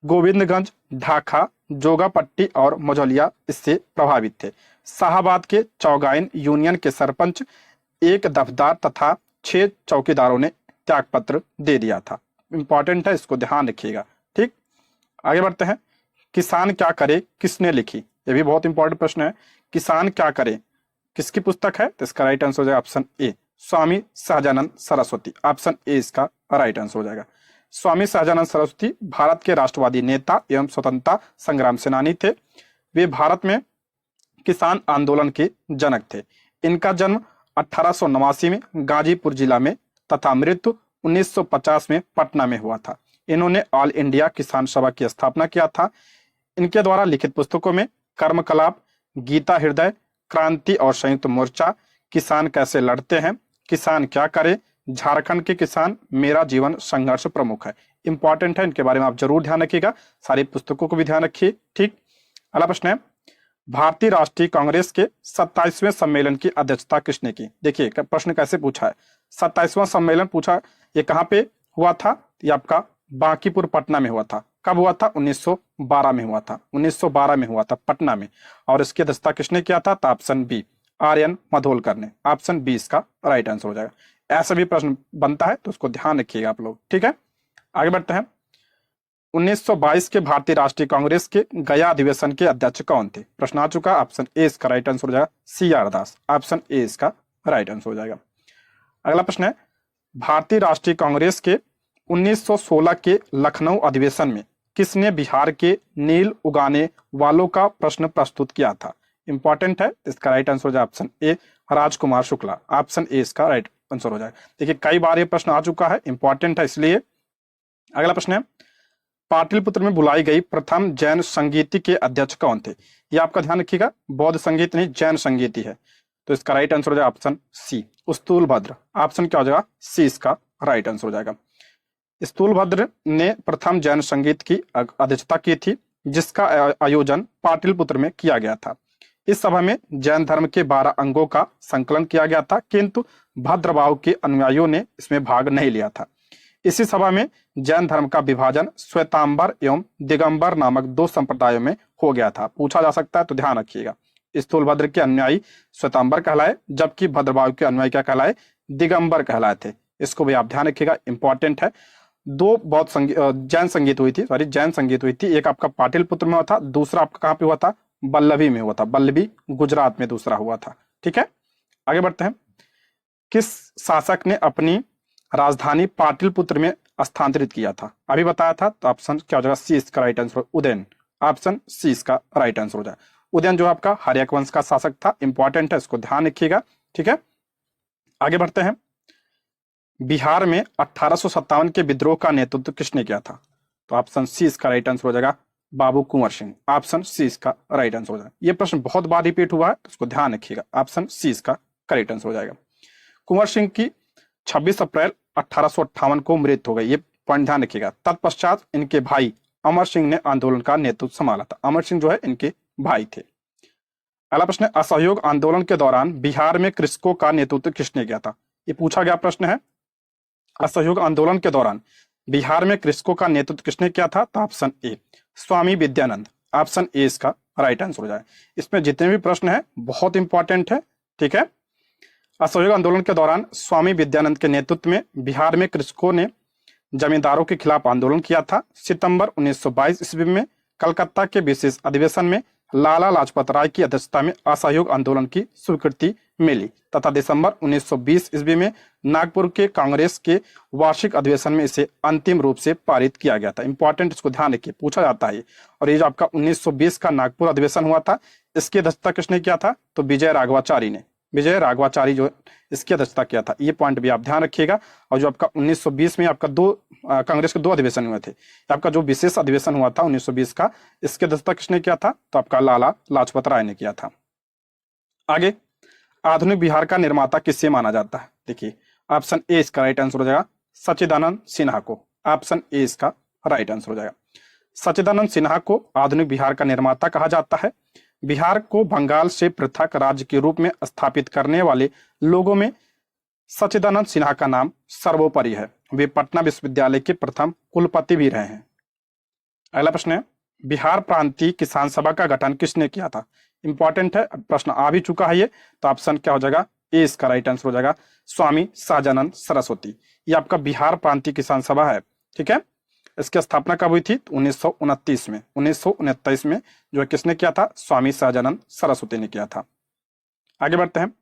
गोविंदगंज, ढाका, जोगापट्टी और मझौलिया इससे प्रभावित थे। शाहाबाद के चौगाइन यूनियन के सरपंच, एक दफदार तथा 6 चौकीदारों ने त्यागपत्र दे दिया था। इंपॉर्टेंट है, इसको ध्यान रखिएगा। ठीक, आगे बढ़ते हैं। किसान क्या करे किसने लिखी? ये भी बहुत इंपॉर्टेंट प्रश्न है। किसान क्या करे किसकी पुस्तक है? तो इसका राइट आंसर हो जाएगा option A, Swami Sahajanand Saraswati. Option A इसका राइट आंसर हो जाएगा। स्वामी सहजानंद सरस्वती भारत के राष्ट्रवादी नेता एवं स्वतंत्रता संग्राम सेनानी थे। वे भारत में किसान आंदोलन के जनक थे। इनका जन्म 1889 में गाजीपुर जिला में तथा मृत्यु 1950 में पटना में हुआ था। इन्होंने ऑल इंडिया किसान सभा की स्थापना किया था। इनके द्वारा लिखित पुस्तकों में कर्मकलाप, गीता हृदय, क्रांति और संयुक्त मोर्चा, किसान कैसे लड़ते हैं, किसान क्या करे, झारखंड के किसान, मेरा जीवन संघर्ष प्रमुख है। इंपॉर्टेंट है, इनके बारे में आप जरूर ध्यान रखिएगा। सारी पुस्तकों को भी ध्यान रखिए। ठीक, अगला प्रश्न है, भारतीय राष्ट्रीय कांग्रेस के 27वें सम्मेलन की अध्यक्षता किसने की? देखिए प्रश्न कैसे पूछा है। 27वां सम्मेलन पूछा, ये कहाँ पे हुआ था? ये आपका बांकीपुर पटना में हुआ था। कब हुआ था? 1912 में हुआ था, 1912 में हुआ था पटना में। और इसकी अध्यक्षता किसने किया था? तो ऑप्शन बी, आर्यन माधोलकर ने। ऑप्शन बी इसका राइट आंसर हो जाएगा। ऐसा भी प्रश्न बनता है तो उसको ध्यान रखिएगा आप लोग, ठीक है। आगे बढ़ते हैं। 1922 के भारतीय राष्ट्रीय कांग्रेस के गया अधिवेशन के अध्यक्ष कौन थे? प्रश्न आ चुका। ऑप्शन ए इसका राइट आंसर हो जाएगा C R Das. Option A इसका राइट आंसर हो जाएगा। अगला प्रश्न है, भारतीय राष्ट्रीय कांग्रेस के 1916 के लखनऊ अधिवेशन में किसने बिहार के नील उगाने वालों का प्रश्न प्रस्तुत किया था? इंपॉर्टेंट है, इसका राइट आंसर हो जाए option A, Rajkumar Shukla. Option A इसका राइट आंसर हो जाए। देखिए कई बार ये प्रश्न आ चुका है, इंपॉर्टेंट है इसलिए। अगला प्रश्न है, पाटलिपुत्र में बुलाई गई प्रथम जैन संगीति के अध्यक्ष कौन थे? ये आपका ध्यान रखिएगा, बौद्ध संगीत नहीं, जैन संगीति है। तो इसका राइट आंसर हो जाएगा ऑप्शन सी, स्थूलभद्र। ऑप्शन क्या हो जाएगा? सी इसका राइट आंसर हो जाएगा। स्थूलभद्र ने प्रथम जैन संगीत की अध्यक्षता की थी, जिसका आयोजन पाटलिपुत्र में किया गया था। इस सभा में जैन धर्म के 12 अंगों का संकलन किया गया था, किंतु भद्रबाहु के अनुयायियों ने इसमें भाग नहीं लिया था। इसी सभा में जैन धर्म का विभाजन श्वेतांबर एवं दिगंबर नामक 2 संप्रदायों में हो गया था। पूछा जा सकता है तो ध्यान रखिएगा। स्थूलभद्र के अनुयायी श्वेतांबर कहलाए, जबकि भद्रबाहु के अनुयायी क्या कहलाए? दिगंबर कहलाए थे। इसको भी आप ध्यान रखिएगा, इंपॉर्टेंट है। 2 बौद्ध जैन संगीत हुई थी, जैन संगीत हुई थी। एक आपका पाटलिपुत्र में हुआ था, दूसरा आपका कहाँ पे हुआ था? बल्लभी में हुआ था। बल्लभी गुजरात में दूसरा हुआ था, ठीक है। आगे बढ़ते हैं। किस शासक ने अपनी राजधानी पाटलिपुत्र में स्थानांतरित किया था? अभी बताया था, तो ऑप्शन क्या हो जाएगा? सी इसका right answer, Udayan. Option C इसका राइट आंसर हो जाए। उदयन जो आपका हर्यक वंश का शासक था, इंपॉर्टेंट है, इसको ध्यान रखिएगा, ठीक है। आगे बढ़ते हैं। बिहार में 1857 के विद्रोह का नेतृत्व किसने किया था? तो ऑप्शन सी इसका राइट आंसर हो जाएगा बाबू कुंवर सिंह। ऑप्शन सी इसका राइट आंसर हो जाएगा। ये प्रश्न बहुत बार रिपीट हुआ है, तो इसको ध्यान रखिएगा। ऑप्शन सी इसका करेक्ट आंसर हो जाएगा। कुंवर सिंह की 26 अप्रैल 1858 को मृत्यु हो गई, ये पॉइंट ध्यान रखिएगा। तत्पश्चात इनके भाई अमर सिंह ने आंदोलन का नेतृत्व संभाला था। अमर सिंह जो है इनके भाई थे। अगला प्रश्न है, असहयोग आंदोलन के दौरान बिहार में कृषकों का नेतृत्व किसने किया था? ये पूछा गया प्रश्न है। असहयोग आंदोलन के दौरान बिहार में कृषकों का नेतृत्व किसने किया था? तो option A, Swami Vidyanand. Option A इसका राइट आंसर हो जाए। इसमें जितने भी प्रश्न है बहुत इंपॉर्टेंट है, ठीक है। असहयोग आंदोलन के दौरान स्वामी विद्यानंद के नेतृत्व में बिहार में कृषकों ने जमींदारों के खिलाफ आंदोलन किया था। सितंबर 1922 ईस्वी में कलकत्ता के विशेष अधिवेशन में लाला लाजपत राय की अध्यक्षता में असहयोग आंदोलन की स्वीकृति मिली तथा दिसंबर 1920 ईस्वी में नागपुर के कांग्रेस के वार्षिक अधिवेशन में इसे अंतिम रूप से पारित किया गया था। इंपॉर्टेंट, इसको ध्यान रखिए, पूछा जाता है। और ये जो आपका 1920 का नागपुर अधिवेशन हुआ था, इसकी अध्यक्षता किसने किया था? तो विजय राघवाचारी ने। विजय राघवाचारी जो इसकी अध्यक्षता किया था, ये पॉइंट भी आप ध्यान रखिएगा। और जो आपका 1920 में आपका कांग्रेस के 2 अधिवेशन हुए थे। आपका जो विशेष अधिवेशन हुआ था 1920 का, इसकी अध्यक्षता किसने किया था? तो आपका लाला लाजपत राय ने किया था। आगे, आधुनिक बिहार का निर्माता किससे माना जाता है? देखिए ऑप्शन ए इसका राइट आंसर हो जाएगा सच्चिदानंद सिन्हा को। ऑप्शन ए इसका राइट आंसर हो जाएगा। सच्चिदानंद सिन्हा को आधुनिक बिहार का निर्माता कहा जाता है। बिहार को बंगाल से पृथक राज्य के रूप में स्थापित करने वाले लोगों में सच्चिदानंद सिन्हा का नाम सर्वोपरि है। वे पटना विश्वविद्यालय के प्रथम कुलपति भी रहे हैं। अगला प्रश्न है, बिहार प्रांतीय किसान सभा का गठन किसने किया था? इंपॉर्टेंट है, प्रश्न आ भी चुका है ये। तो ऑप्शन क्या हो जाएगा? ए इसका राइट आंसर हो जाएगा स्वामी सहजानंद सरस्वती। ये आपका बिहार प्रांतीय किसान सभा है, ठीक है। इसकी स्थापना कब हुई थी? 1929 में। 1929 में जो है किसने किया था? स्वामी सहजानंद सरस्वती ने किया था। आगे बढ़ते हैं।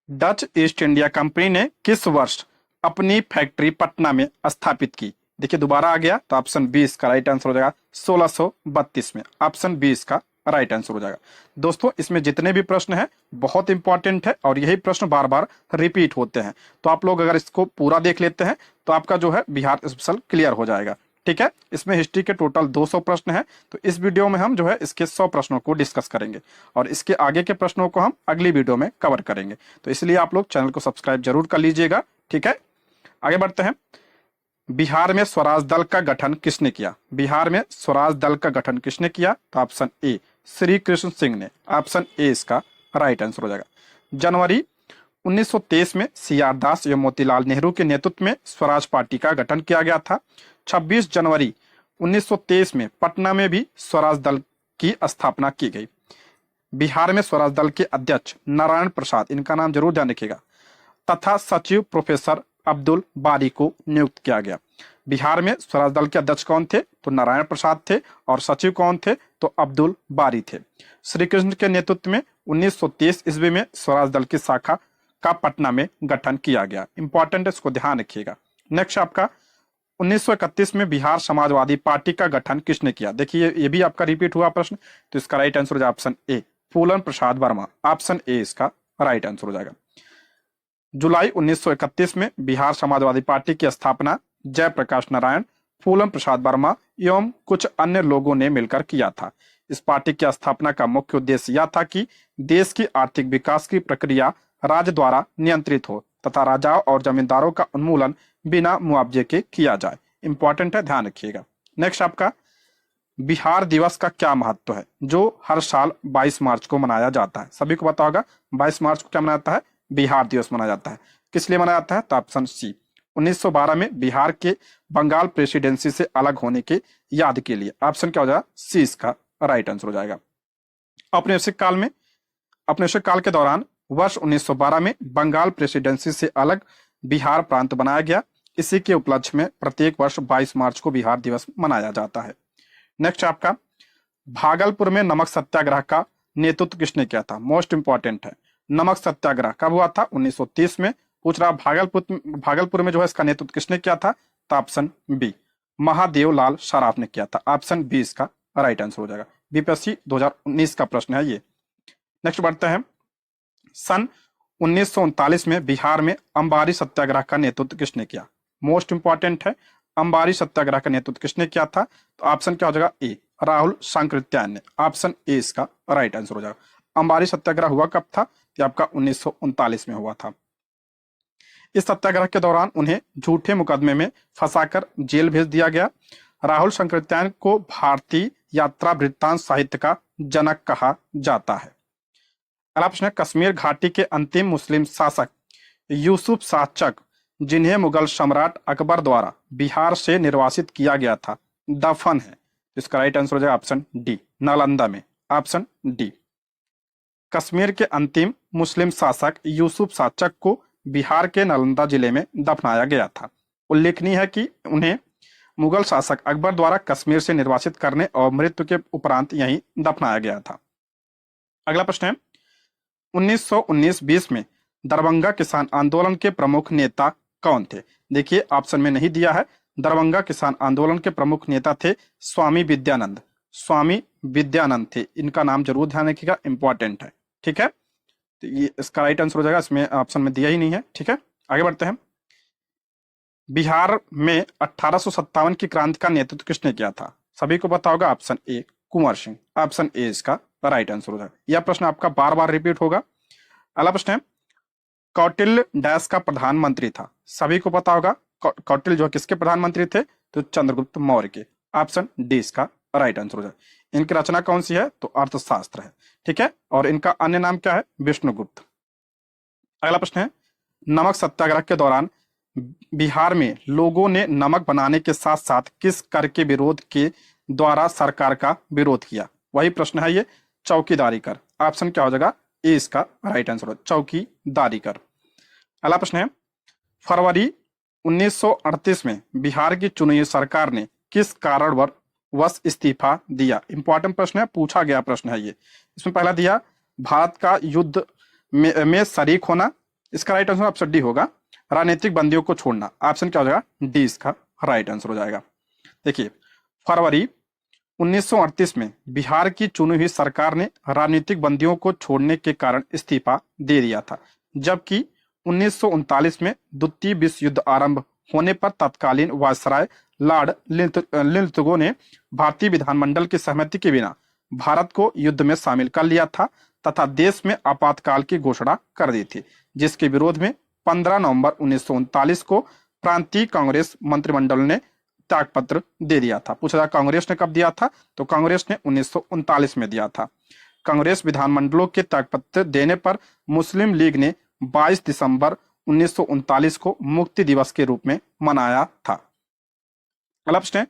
डच ईस्ट इंडिया कंपनी ने किस वर्ष अपनी फैक्ट्री पटना में स्थापित की? देखिए दोबारा आ गया, तो ऑप्शन बी इसका राइट आंसर हो जाएगा 1632 में। ऑप्शन बी इसका राइट आंसर हो जाएगा। दोस्तों इसमें जितने भी प्रश्न हैं बहुत इंपॉर्टेंट है और यही प्रश्न बार बार रिपीट होते हैं। तो आप लोग अगर इसको पूरा देख लेते हैं तो आपका जो है बिहार स्पेशल क्लियर हो जाएगा, ठीक है। इसमें हिस्ट्री के टोटल 200 प्रश्न हैं। तो इस वीडियो में हम जो है इसके 100 प्रश्नों को डिस्कस करेंगे और इसके आगे के प्रश्नों को हम अगली वीडियो में कवर करेंगे। तो इसलिए आप लोग चैनल को सब्सक्राइब जरूर कर लीजिएगा, ठीक है। आगे बढ़ते हैं। बिहार में स्वराज दल का गठन किसने किया? बिहार में स्वराज दल का गठन किसने किया? तो ऑप्शन ए श्री कृष्ण सिंह ने। ऑप्शन ए इसका राइट आंसर हो जाएगा। जनवरी 1923 में सी आर दास एवं मोतीलाल नेहरू के नेतृत्व में स्वराज पार्टी का गठन किया गया था। 26 जनवरी 1923 में पटना में भी स्वराज दल की स्थापना की गई। बिहार में स्वराज दल के अध्यक्ष नारायण प्रसाद, इनका नाम जरूर ध्यान रखिएगा, तथा सचिव प्रोफेसर अब्दुल बारी को नियुक्त किया गया। बिहार में स्वराज दल के अध्यक्ष कौन थे? तो नारायण प्रसाद थे। और सचिव कौन थे? तो अब्दुल बारी थे। श्री कृष्ण के नेतृत्व में 1923 ईस्वी में स्वराज दल की शाखा का पटना में गठन किया गया। इंपॉर्टेंट है, इसको ध्यान रखिएगा। नेक्स्ट आपका 1931 में बिहार समाजवादी पार्टी का गठन किसने किया? देखिए ये भी आपका रिपीट हुआ प्रश्न, तो इसका राइट आंसर हो जाएगा option A, Phoolan Prasad Verma. Option A इसका राइट आंसर हो जाएगा। जुलाई 1931 में बिहार समाजवादी पार्टी की स्थापना जयप्रकाश नारायण, फूलन प्रसाद वर्मा एवं कुछ अन्य लोगों ने मिलकर किया था। इस पार्टी की स्थापना का मुख्य उद्देश्य यह था कि देश की आर्थिक विकास की प्रक्रिया राज्य द्वारा नियंत्रित हो तथा राजाओं और जमींदारों का उन्मूलन बिना मुआवजे के किया जाए। इंपॉर्टेंट है, ध्यान रखिएगा। नेक्स्ट आपका बिहार दिवस का क्या महत्व है, जो हर साल 22 मार्च को मनाया जाता है? सभी को पता होगा 22 मार्च को क्या मनाया जाता है? बिहार दिवस मनाया जाता है। किस लिए मनाया जाता है? तो ऑप्शन सी, 1912 में बिहार के बंगाल प्रेसिडेंसी से अलग होने के याद के लिए। ऑप्शन क्या हो जाएगा? सी इसका राइट आंसर हो जाएगा। औपनिवेशिक काल के दौरान वर्ष 1912 में बंगाल प्रेसिडेंसी से अलग बिहार प्रांत बनाया गया। इसी के उपलक्ष्य में प्रत्येक वर्ष 22 मार्च को बिहार दिवस मनाया जाता है। नेक्स्ट आपका भागलपुर में नमक सत्याग्रह का नेतृत्व किसने किया था? मोस्ट इंपॉर्टेंट है। नमक सत्याग्रह कब हुआ था? 1930 में। पूछ रहा भागलपुर में जो है इसका नेतृत्व किसने किया था? तो ऑप्शन बी, महादेव लाल सराफ ने किया था। ऑप्शन बी इसका राइट आंसर हो जाएगा। बीपीएससी 2019 का प्रश्न है ये। नेक्स्ट बढ़ते हैं, सन 1939 में बिहार में अंबारी सत्याग्रह का नेतृत्व किसने किया? मोस्ट इंपॉर्टेंट है, अंबारी सत्याग्रह का नेतृत्व किसने किया था? तो ऑप्शन क्या हो जाएगा? ए, राहुल सांकृत्यायन ने। ऑप्शन ए इसका राइट आंसर हो जाएगा। अंबारी सत्याग्रह हुआ कब था? तो आपका 1939 में हुआ था। इस सत्याग्रह के दौरान उन्हें झूठे मुकदमे में फंसाकर जेल भेज दिया गया। राहुल सांकृत्यायन को भारतीय यात्रा वृत्तांत साहित्य का जनक कहा जाता है। अगला प्रश्न है, कश्मीर घाटी के अंतिम मुस्लिम शासक यूसुफ शाह चक, जिन्हें मुगल सम्राट अकबर द्वारा बिहार से निर्वासित किया गया था, दफन है। इसका राइट आंसर हो जाएगा ऑप्शन डी, नालंदा में। ऑप्शन डी, कश्मीर के अंतिम मुस्लिम शासक यूसुफ शाह चक को बिहार के नालंदा जिले में दफनाया गया था। उल्लेखनीय है कि उन्हें मुगल शासक अकबर द्वारा कश्मीर से निर्वासित करने और मृत्यु के उपरांत यहीं दफनाया गया था। अगला प्रश्न है, 1919-20 में दरभंगा किसान आंदोलन के प्रमुख नेता कौन थे? देखिए ऑप्शन में नहीं दिया है। दरभंगा किसान आंदोलन के प्रमुख नेता थे स्वामी विद्यानंद। स्वामी विद्यानंद थे, इनका नाम जरूर ध्यान रखिएगा, इंपॉर्टेंट है। ठीक है, तो ये इसका राइट आंसर हो जाएगा, इसमें ऑप्शन में दिया ही नहीं है। ठीक है, आगे बढ़ते हैं। बिहार में 1857 की क्रांति का नेतृत्व किसने किया था? सभी को पता होगा, option A, Kunwar Singh. Option A इसका राइट आंसर हो जाएगा। यह प्रश्न आपका बार बार रिपीट होगा। अगला प्रश्न है, कौटिल्य डैश का प्रधानमंत्री था? सभी को पता होगा, कौटिल्य जो किसके प्रधानमंत्री थे? तो चंद्रगुप्त मौर्य के। ऑप्शन डी इसका राइट आंसर हो जाएगा। इनकी रचना कौन सी है? तो अर्थशास्त्र है। ठीक है, और इनका अन्य नाम क्या है? विष्णुगुप्त। अगला प्रश्न है, नमक सत्याग्रह के दौरान बिहार में लोगों ने नमक बनाने के साथ साथ किस कर के विरोध के द्वारा सरकार का विरोध किया? वही प्रश्न है ये, चौकीदारी कर। ऑप्शन क्या हो जाएगा? ए इसका राइट आंसर हो, चौकीदारी कर। अगला प्रश्न है, फरवरी 1938 में बिहार की चुनी हुई सरकार ने किस कारणवश इस्तीफा दिया? इंपॉर्टेंट प्रश्न है, पूछा गया प्रश्न है ये। इसमें पहला दिया भारत का युद्ध में शरीक होना। इसका राइट आंसर ऑप्शन डी होगा, राजनीतिक बंदियों को छोड़ना। ऑप्शन क्या हो जाएगा? डी इसका राइट आंसर हो जाएगा। देखिए, फरवरी 1938 में बिहार की चुनी हुई सरकार ने राजनीतिक बंदियों को छोड़ने के कारण इस्तीफा दे दिया था, जबकि 1939 में द्वितीय विश्व युद्ध आरंभ होने पर तत्कालीन वायसराय लॉर्ड लिंथगो ने भारतीय विधानमंडल की सहमति के बिना भारत को युद्ध में शामिल कर लिया था तथा देश में आपातकाल की घोषणा कर दी थी, जिसके विरोध में 15 नवंबर 1939 को प्रांतीय कांग्रेस मंत्रिमंडल ने त्यागपत्र दे दिया था। पूछा जाए कांग्रेस ने कब दिया था? तो कांग्रेस ने 1939 में दिया था। कांग्रेस विधानमंडलों के त्यागपत्र देने पर मुस्लिम लीग ने 22 दिसंबर 1939 को मुक्ति दिवस के रूप में मनाया था। अगला प्रश्न है,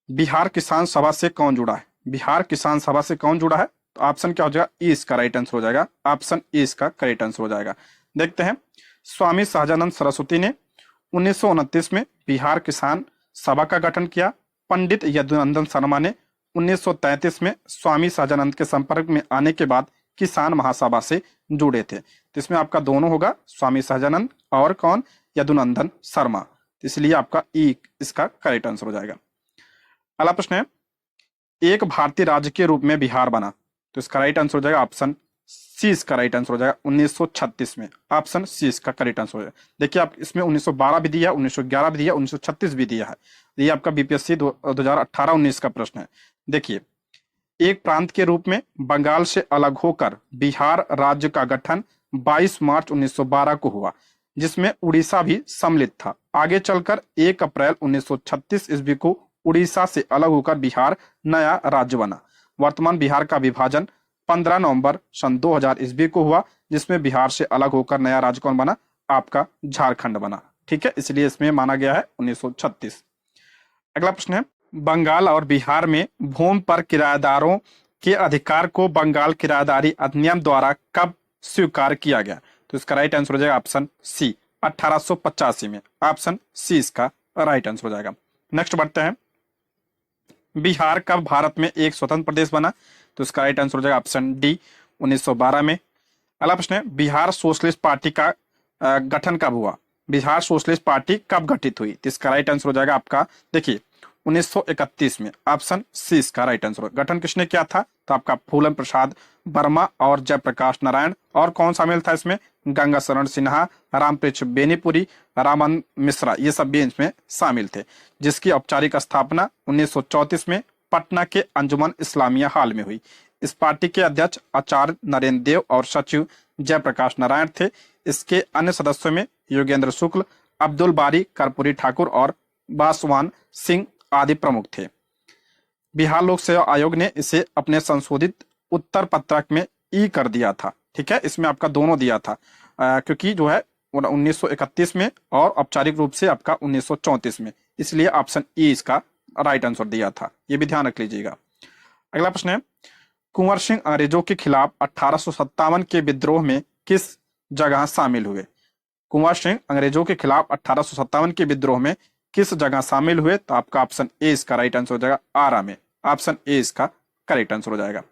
बिहार किसान सभा से कौन जुड़ा है? बिहार किसान सभा से कौन जुड़ा है? तो ऑप्शन क्या हो जाएगा? ई इसका राइट आंसर हो जाएगा। ऑप्शन ई इसका करेक्ट आंसर हो जाएगा। देखते हैं, स्वामी सहजानंद सरस्वती ने 1929 में बिहार किसान सभा का गठन किया। पंडित यदुनंदन शर्मा ने 1933 में स्वामी सहजानंद के संपर्क में आने के बाद किसान महासभा से जुड़े थे। तो इसमें आपका दोनों होगा, स्वामी सहजानंद और कौन? यदुनंदन शर्मा। तो इसलिए आपका ई इसका करेक्ट आंसर हो जाएगा। अगला प्रश्न है, एक भारतीय राज्य के रूप में बिहार बना। तो इसका राइट आंसर हो जाएगा ऑप्शन सी इसका राइट आंसर हो जाएगा 1936 में। ऑप्शन सी इसका करेक्ट आंसर हो जाएगा। देखिए आप इसमें 1912 भी दिया, 1911 भी दिया, 1936 भी दिया है। ये आपका बीपीएससी 2018-19 का प्रश्न है। देखिए, एक प्रांत के रूप में बंगाल से अलग होकर बिहार राज्य का गठन 22 मार्च 1912 को हुआ, जिसमें उड़ीसा भी सम्मिलित था। आगे चलकर 1 अप्रैल 1936 ईस्वी को उड़ीसा से अलग होकर बिहार नया राज्य बना। वर्तमान बिहार का विभाजन 15 नवंबर सन 2000 ईस्वी को हुआ, जिसमें बिहार से अलग होकर नया राज्य कौन बना? आपका झारखंड बना। ठीक है, इसलिए इसमें माना गया है 1936। अगला प्रश्न है, बंगाल और बिहार में भूमि पर किराएदारों के अधिकार को बंगाल किराएदारी अधिनियम द्वारा कब स्वीकार किया गया? तो इसका राइट आंसर हो जाएगा ऑप्शन सी 1885 में। ऑप्शन सी इसका राइट आंसर हो जाएगा। नेक्स्ट बढ़ते हैं, बिहार कब भारत में एक स्वतंत्र प्रदेश बना? तो इसका राइट आंसर हो जाएगा ऑप्शन डी 1912 में। अगला प्रश्न है, बिहार सोशलिस्ट पार्टी का गठन कब हुआ? बिहार सोशलिस्ट पार्टी कब गठित हुई? तो इसका राइट आंसर हो जाएगा आपका, देखिए 1931 में। ऑप्शन सी इसका राइट आंसर। गठन किसने किया था? तो आपका फूलन प्रसाद वर्मा और जयप्रकाश नारायण। और कौन शामिल था इसमें? गंगा शरण सिन्हा, रामपृक्ष बेनीपुरी, रामन मिश्रा, ये सब भी इसमें शामिल थे। जिसकी औपचारिक स्थापना 1934 में पटना के अंजुमन इस्लामिया हॉल में हुई। इस पार्टी के अध्यक्ष आचार्य नरेंद्र देव और सचिव जयप्रकाश नारायण थे। इसके अन्य सदस्यों में योगेंद्र शुक्ल, अब्दुल बारी कर्पूरी ठाकुर और बासवान सिंह आदि प्रमुख थे। बिहार लोक सेवा आयोग ने इसे अपने संशोधित उत्तर पत्रक में ई कर दिया था। ठीक है, इसमें आपका दोनों दिया था, क्योंकि जो है 1931 में और औपचारिक रूप से आपका 1934 में, इसलिए ऑप्शन ई इसका राइट आंसर दिया था। ये भी ध्यान रख लीजिएगा। अगला प्रश्न है, कुंवर सिंह अंग्रेजों के खिलाफ 1857 के विद्रोह में किस जगह शामिल हुए? कुंवर सिंह अंग्रेजों के खिलाफ 1857 के विद्रोह में किस जगह शामिल हुए? तो आपका ऑप्शन ए इसका राइट आंसर हो जाएगा, आरा में। ऑप्शन ए इसका करेक्ट आंसर हो जाएगा।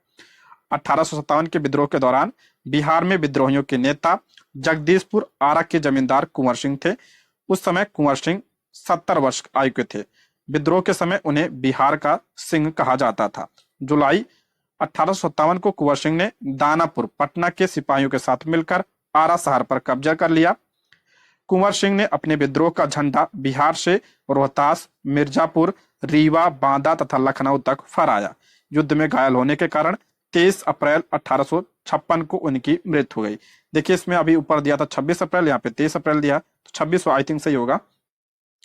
1857 के विद्रोह के दौरान बिहार में विद्रोहियों के नेता जगदीशपुर आरा के जमींदार कुंवर सिंह थे। उस समय कुंवर सिंह 70 वर्ष आयु के थे। विद्रोह के समय उन्हें बिहार का सिंह कहा जाता था। जुलाई 1857 को कुंवर सिंह ने दानापुर पटना के सिपाहियों के साथ मिलकर आरा शहर पर कब्जा कर लिया। कुंवर सिंह ने अपने विद्रोह का झंडा बिहार से रोहतास, मिर्जापुर, रीवा, बांदा तथा लखनऊ तक फहराया। युद्ध में घायल होने के कारण 23 अप्रैल 1856 को उनकी मृत्यु हो गई। देखिए इसमें अभी ऊपर दिया था 26 अप्रैल, यहाँ पे 23 अप्रैल दिया, तो 26 आई थिंक सही होगा।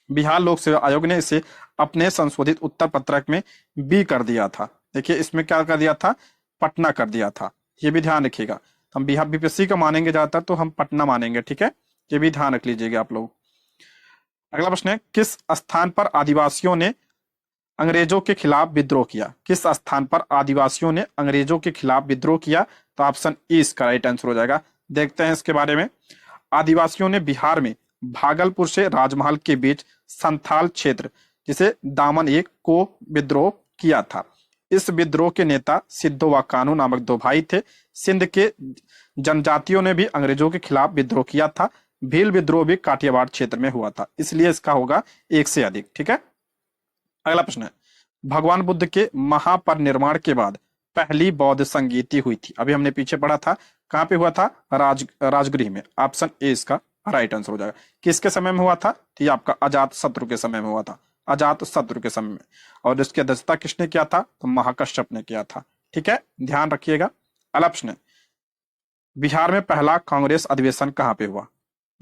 बिहार लोक सेवा आयोग ने इसे अपने संशोधित उत्तर पत्रक में बी कर दिया था। देखिए इसमें क्या कर दिया था? पटना कर दिया था। ये भी ध्यान रखिएगा। हम बिहार बीपीएससी का मानेंगे ज्यादातर, तो हम पटना मानेंगे। ठीक है, ये भी ध्यान रख लीजिएगा आप लोग। अगला प्रश्न है, किस स्थान पर आदिवासियों ने अंग्रेजों के खिलाफ विद्रोह किया? किस स्थान पर आदिवासियों ने अंग्रेजों के खिलाफ विद्रोह किया? तो ऑप्शन ई इसका राइट आंसर हो जाएगा। देखते हैं इसके बारे में। आदिवासियों ने बिहार में भागलपुर से राजमहल के बीच संथाल क्षेत्र, जिसे दामन एक को विद्रोह किया था। इस विद्रोह के नेता सिद्धो व कानू नामक 2 भाई थे। सिंध के जनजातियों ने भी अंग्रेजों के खिलाफ विद्रोह किया था। भील विद्रोह भी काठियावाड़ क्षेत्र में हुआ था, इसलिए इसका होगा 1 से अधिक। ठीक है, अगला प्रश्न है, भगवान बुद्ध के महापरिनिर्वाण के बाद पहली बौद्ध संगीति हुई थी। अभी हमने पीछे पढ़ा था, कहां पे हुआ था? राजगृह में। ऑप्शन ए इसका राइट आंसर हो जाएगा। किसके समय में हुआ था? तो ये आपका अजात शत्रु के समय में हुआ था। अजात शत्रु के समय में। और इसकी अध्यक्षता किसने किया था? तो महाकश्यप ने किया था। ठीक है, ध्यान रखिएगा। अगला प्रश्न है, बिहार में पहला कांग्रेस अधिवेशन कहाँ पे हुआ?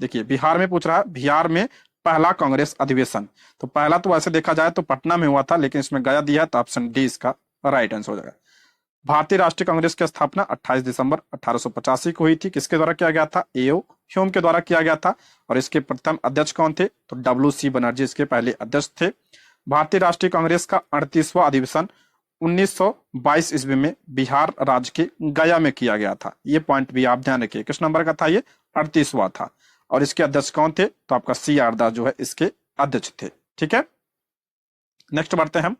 देखिए बिहार में पूछ रहा है, बिहार में पहला कांग्रेस अधिवेशन। तो पहला तो वैसे देखा जाए तो पटना में हुआ था, लेकिन इसमें गया दिया है, तो ऑप्शन डी इसका राइट आंसर हो जाएगा। भारतीय राष्ट्रीय कांग्रेस की स्थापना 28 दिसंबर 1885 को हुई थी। किसके द्वारा किया गया था? एओ ह्यूम के द्वारा किया गया था। और इसके प्रथम अध्यक्ष कौन थे? तो डब्ल्यू सी बनर्जी इसके पहले अध्यक्ष थे। भारतीय राष्ट्रीय कांग्रेस का 38वां अधिवेशन 1922 ईस्वी में बिहार राज्य के गया में किया गया था। ये पॉइंट भी आप ध्यान रखिए, किस नंबर का था ये? 38वां था। और इसके अध्यक्ष कौन थे? तो आपका C.R. दास जो है इसके अध्यक्ष थे। ठीक है, नेक्स्ट बढ़ते हैं हम।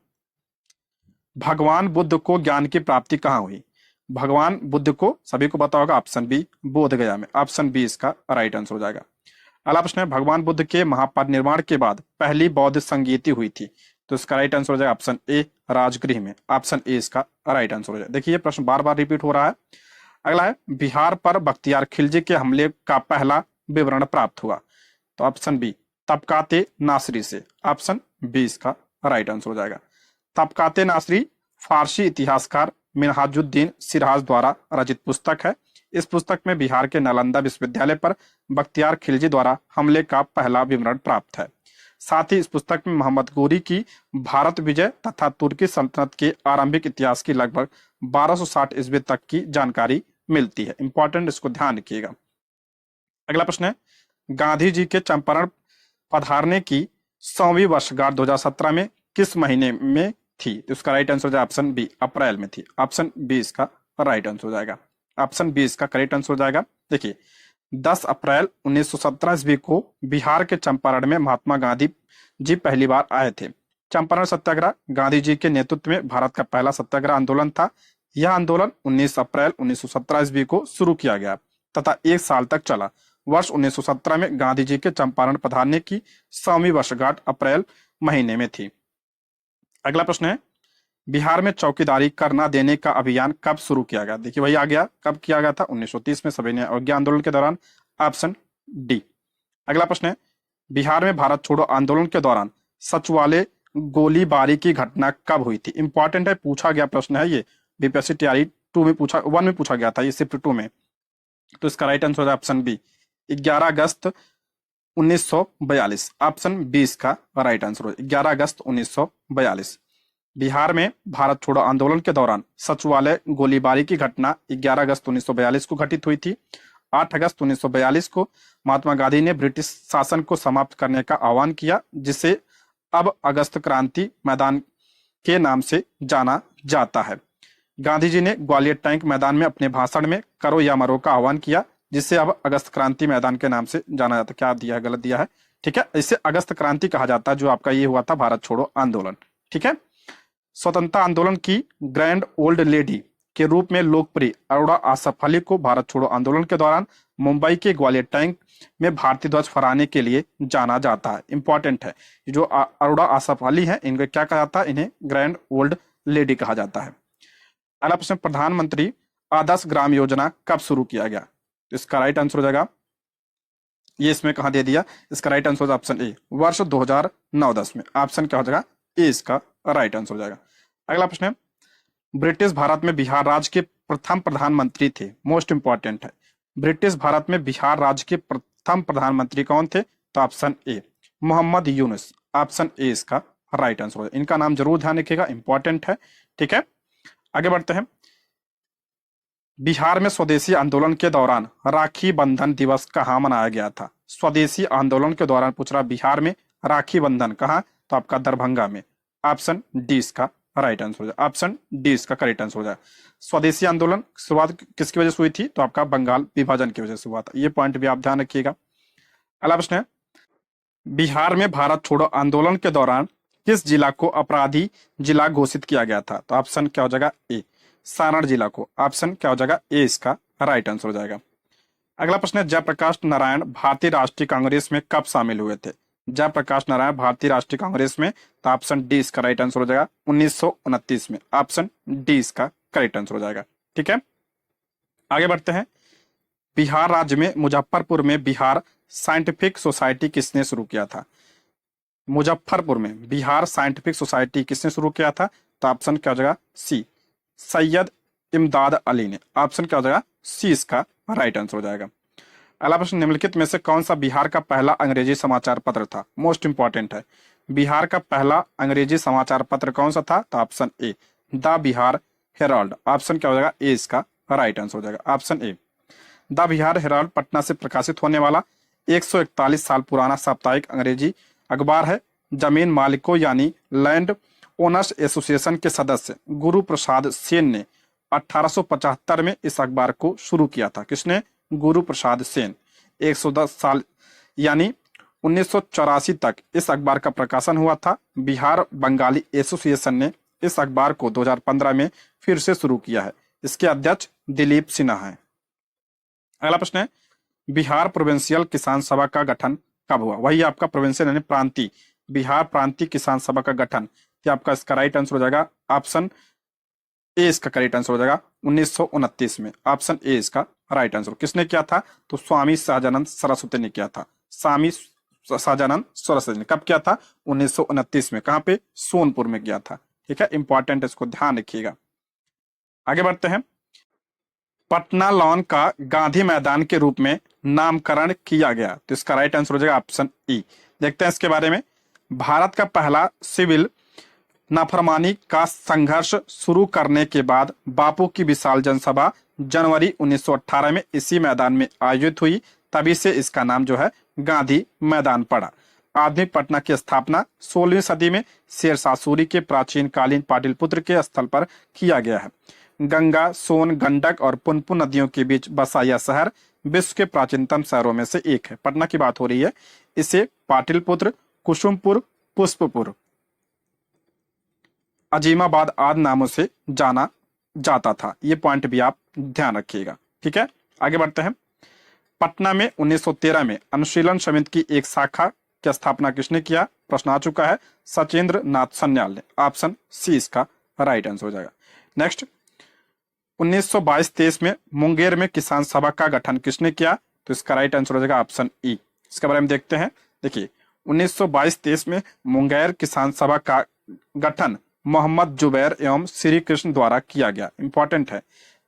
भगवान बुद्ध को ज्ञान की प्राप्ति कहाँ हुई? भगवान बुद्ध को सभी को पता होगा, ऑप्शन बी बोध गया में। ऑप्शन बी इसका राइट आंसर हो जाएगा। अगला प्रश्न है, भगवान बुद्ध के महापरिनिर्वाण के बाद पहली बौद्ध संगीति हुई थी, तो इसका राइट आंसर हो जाएगा ऑप्शन ए राजगृह में। ऑप्शन ए इसका राइट आंसर हो जाएगा। देखिए ये प्रश्न बार बार रिपीट हो रहा है। अगला है, बिहार पर बख्तियार खिलजी के हमले का पहला विवरण प्राप्त हुआ, तो ऑप्शन बी तबकाते नासरी से। ऑप्शन बी इसका राइट आंसर हो जाएगा। तबकाते नासरी फारसी इतिहासकार मिनहाजुद्दीन सिराज द्वारा रचित पुस्तक है। इस पुस्तक में बिहार के नालंदा विश्वविद्यालय पर बख्तियार खिलजी द्वारा हमले का पहला विवरण प्राप्त है। साथ ही इस पुस्तक में मोहम्मद गोरी की भारत विजय तथा तुर्की सल्तनत के आरंभिक इतिहास की लगभग 1260 ईस्वी तक की जानकारी मिलती है। इंपॉर्टेंट, इसको ध्यान रखिएगा। अगला प्रश्न है, गांधी जी के चंपारण पधारने की 100वीं वर्षगांठ 2017 में किस महीने में थी? तो इसका राइट आंसर हो जाएगा ऑप्शन बी अप्रैल में थी। ऑप्शन बी इसका राइट आंसर हो जाएगा। ऑप्शन बी इसका करेक्ट आंसर हो जाएगा। देखिए 10 अप्रैल 1917 ईस्वी को बिहार के चंपारण में महात्मा गांधी जी पहली बार आए थे। चंपारण सत्याग्रह गांधी जी के नेतृत्व में भारत का पहला सत्याग्रह आंदोलन था। यह आंदोलन 19 अप्रैल 1917 ईस्वी को शुरू किया गया तथा 1 साल तक चला। वर्ष 1917 में गांधी जी के चंपारण पधारने की 100वीं वर्षगांठ अप्रैल महीने में थी। अगला प्रश्न है, बिहार में चौकीदारी कर न देने का अभियान कब शुरू किया गया? देखिए वही आ गया, कब किया गया था? 1930 में सविनय अवज्ञा आंदोलन के दौरान। Option D. अगला प्रश्न है, बिहार में भारत छोड़ो आंदोलन के दौरान सचिवालय गोलीबारी की घटना कब हुई थी? इंपॉर्टेंट है, पूछा गया प्रश्न है ये, बीपीएससी तैयारी 1 में पूछा गया था, ये शिफ्ट 2 में। तो इसका राइट आंसर है ऑप्शन बी 11 अगस्त 1942। ऑप्शन बी इसका राइट आंसर हो 11 अगस्त 1942। बिहार में भारत छोड़ो आंदोलन के दौरान सचिवालय गोलीबारी की घटना 11 अगस्त 1942 को घटित हुई थी। 8 अगस्त 1942 को महात्मा गांधी ने ब्रिटिश शासन को समाप्त करने का आह्वान किया, जिसे अब अगस्त क्रांति मैदान के नाम से जाना जाता है। गांधी जी ने ग्वालियर टैंक मैदान में अपने भाषण में करो या मरो का आह्वान किया, जिसे अब अगस्त क्रांति मैदान के नाम से जाना जाता है। क्या दिया है? गलत दिया है। ठीक है, इसे अगस्त क्रांति कहा जाता है, जो आपका ये हुआ था भारत छोड़ो आंदोलन। ठीक है, स्वतंत्रता आंदोलन की ग्रैंड ओल्ड लेडी के रूप में लोकप्रिय अरोड़ा आसफ अली को भारत छोड़ो आंदोलन के दौरान मुंबई के ग्वालियर टैंक में भारतीय ध्वज फहराने के लिए जाना जाता है। इंपॉर्टेंट है, जो अरोड़ा आसफ अली है इनको क्या कहा जाता है? इन्हें ग्रैंड ओल्ड लेडी कहा जाता है। अगला प्रश्न, प्रधानमंत्री आदर्श ग्राम योजना कब शुरू किया गया? तो इसका राइट आंसर हो जाएगा, ये इसमें कहा दे दिया, इसका राइट आंसर ऑप्शन ए वर्ष 2009-10 में। ऑप्शन क्या हो जाएगा? ए इसका राइट आंसर हो जाएगा। अगला प्रश्न है, ब्रिटिश भारत में बिहार राज्य के प्रथम प्रधानमंत्री थे। मोस्ट इंपॉर्टेंट है, ब्रिटिश भारत में बिहार राज्य के प्रथम प्रधानमंत्री कौन थे? तो option A Mohammad Yunus. Option A इसका राइट आंसर हो। इनका नाम जरूर ध्यान रखिएगा, इंपॉर्टेंट है। ठीक है, आगे बढ़ते हैं। बिहार में स्वदेशी आंदोलन के दौरान राखी बंधन दिवस कहाँ मनाया गया था? स्वदेशी आंदोलन के दौरान पूछ रहा, बिहार में राखी बंधन कहाँ? तो आपका दरभंगा में। ऑप्शन डी इसका राइट आंसर हो जाए। ऑप्शन डी इसका करेक्ट आंसर हो जाए। स्वदेशी आंदोलन शुरुआत किसकी वजह से हुई थी? तो आपका बंगाल विभाजन की वजह से हुआ था। ये पॉइंट भी आप ध्यान रखिएगा। अगला प्रश्न है, बिहार में भारत छोड़ो आंदोलन के दौरान किस जिला को अपराधी जिला घोषित किया गया था? तो ऑप्शन क्या हो जाएगा? ए सारण जिला को। ऑप्शन क्या हो जाएगा? ए इसका राइट आंसर हो जाएगा। अगला प्रश्न है, जयप्रकाश नारायण भारतीय राष्ट्रीय कांग्रेस में कब शामिल हुए थे? जयप्रकाश नारायण भारतीय राष्ट्रीय कांग्रेस में, तो ऑप्शन डी इसका राइट आंसर हो जाएगा 1929 में। ऑप्शन डी इसका करेक्ट आंसर हो जाएगा। ठीक है, आगे बढ़ते हैं। बिहार राज्य में मुजफ्फरपुर में बिहार साइंटिफिक सोसाइटी किसने शुरू किया था? मुजफ्फरपुर में बिहार साइंटिफिक सोसाइटी किसने शुरू किया था? तो ऑप्शन क्या हो जाएगा? सी सैयद इमदाद अली ने। ऑप्शन क्या हो जाएगा? सी इसका राइट आंसर हो जाएगा। अगला प्रश्न, निम्नलिखित में से कौन सा बिहार का पहला अंग्रेजी समाचार पत्र था? मोस्ट इंपॉर्टेंट है, बिहार का पहला अंग्रेजी समाचार पत्र कौन सा था? तो option A the Bihar Herald. Option क्या हो जाएगा? ए इसका राइट आंसर हो जाएगा। Option A the Bihar Herald Patna से प्रकाशित होने वाला 141 साल पुराना साप्ताहिक अंग्रेजी अखबार है। जमीन मालिकों यानी लैंड ओनर्स एसोसिएशन के सदस्य गुरु प्रसाद सेन ने 1875 में इस अखबार को शुरू किया था। किसने? गुरु प्रसाद सेन। 110 साल यानी 1984 तक इस अखबार का प्रकाशन हुआ था। बिहार बंगाली एसोसिएशन ने इस अखबार को 2015 में फिर से शुरू किया है। इसके अध्यक्ष दिलीप सिन्हा हैं। अगला प्रश्न है, बिहार प्रोविंशियल किसान सभा का गठन कब हुआ? वही आपका प्रोविंशियल यानी प्रांतीय, बिहार प्रांतीय किसान सभा का गठन, ये आपका इसका राइट आंसर हो जाएगा ऑप्शन ए। इसका करेक्ट आंसर हो जाएगा 1929 में। ऑप्शन ए इसका राइट आंसर। किसने किया था? तो स्वामी सहजानंद सरस्वती ने किया था। स्वामी सहजानंद सरस्वती ने कब किया था? 1929 में। कहां पे? सोनपुर में किया था। ठीक है, इंपॉर्टेंट, इसको ध्यान रखिएगा। आगे बढ़ते हैं। पटना लॉन का गांधी मैदान के रूप में नामकरण किया गया, तो इसका राइट आंसर हो जाएगा ऑप्शन ई। देखते हैं इसके बारे में। भारत का पहला सिविल नाफरमानी का संघर्ष शुरू करने के बाद बापू की विशाल जनसभा जनवरी 1918 में इसी मैदान में आयोजित हुई। तभी से इसका नाम जो है गांधी मैदान पड़ा। आधुनिक पटना की स्थापना 16वीं सदी में शेरशाह सूरी के प्राचीन कालीन पाटलिपुत्र के स्थल पर किया गया है। गंगा, सोन, गंडक और पुनपुन नदियों के बीच बसा यह शहर विश्व के प्राचीनतम शहरों में से एक है। पटना की बात हो रही है। इसे पाटलिपुत्र, कुसुमपुर, पुष्पपुर, अजीमाबाद आदि नामों से जाना जाता था। ये पॉइंट भी आप ध्यान रखिएगा। ठीक है, आगे बढ़ते हैं। पटना में 1913 में अनुशीलन समिति की एक शाखा की स्थापना किसने किया? प्रश्न आ चुका है, सचेंद्र नाथ सन्याल ने। ऑप्शन सी इसका राइट आंसर हो जाएगा। नेक्स्ट, 1922-23 में मुंगेर में किसान सभा का गठन किसने किया? तो इसका राइट आंसर हो जाएगा ऑप्शन ई। इसके बारे में देखते हैं। देखिए, 1922-23 में मुंगेर किसान सभा का गठन मोहम्मद जुबैर एवं श्री कृष्ण द्वारा किया गया। इंपॉर्टेंट है।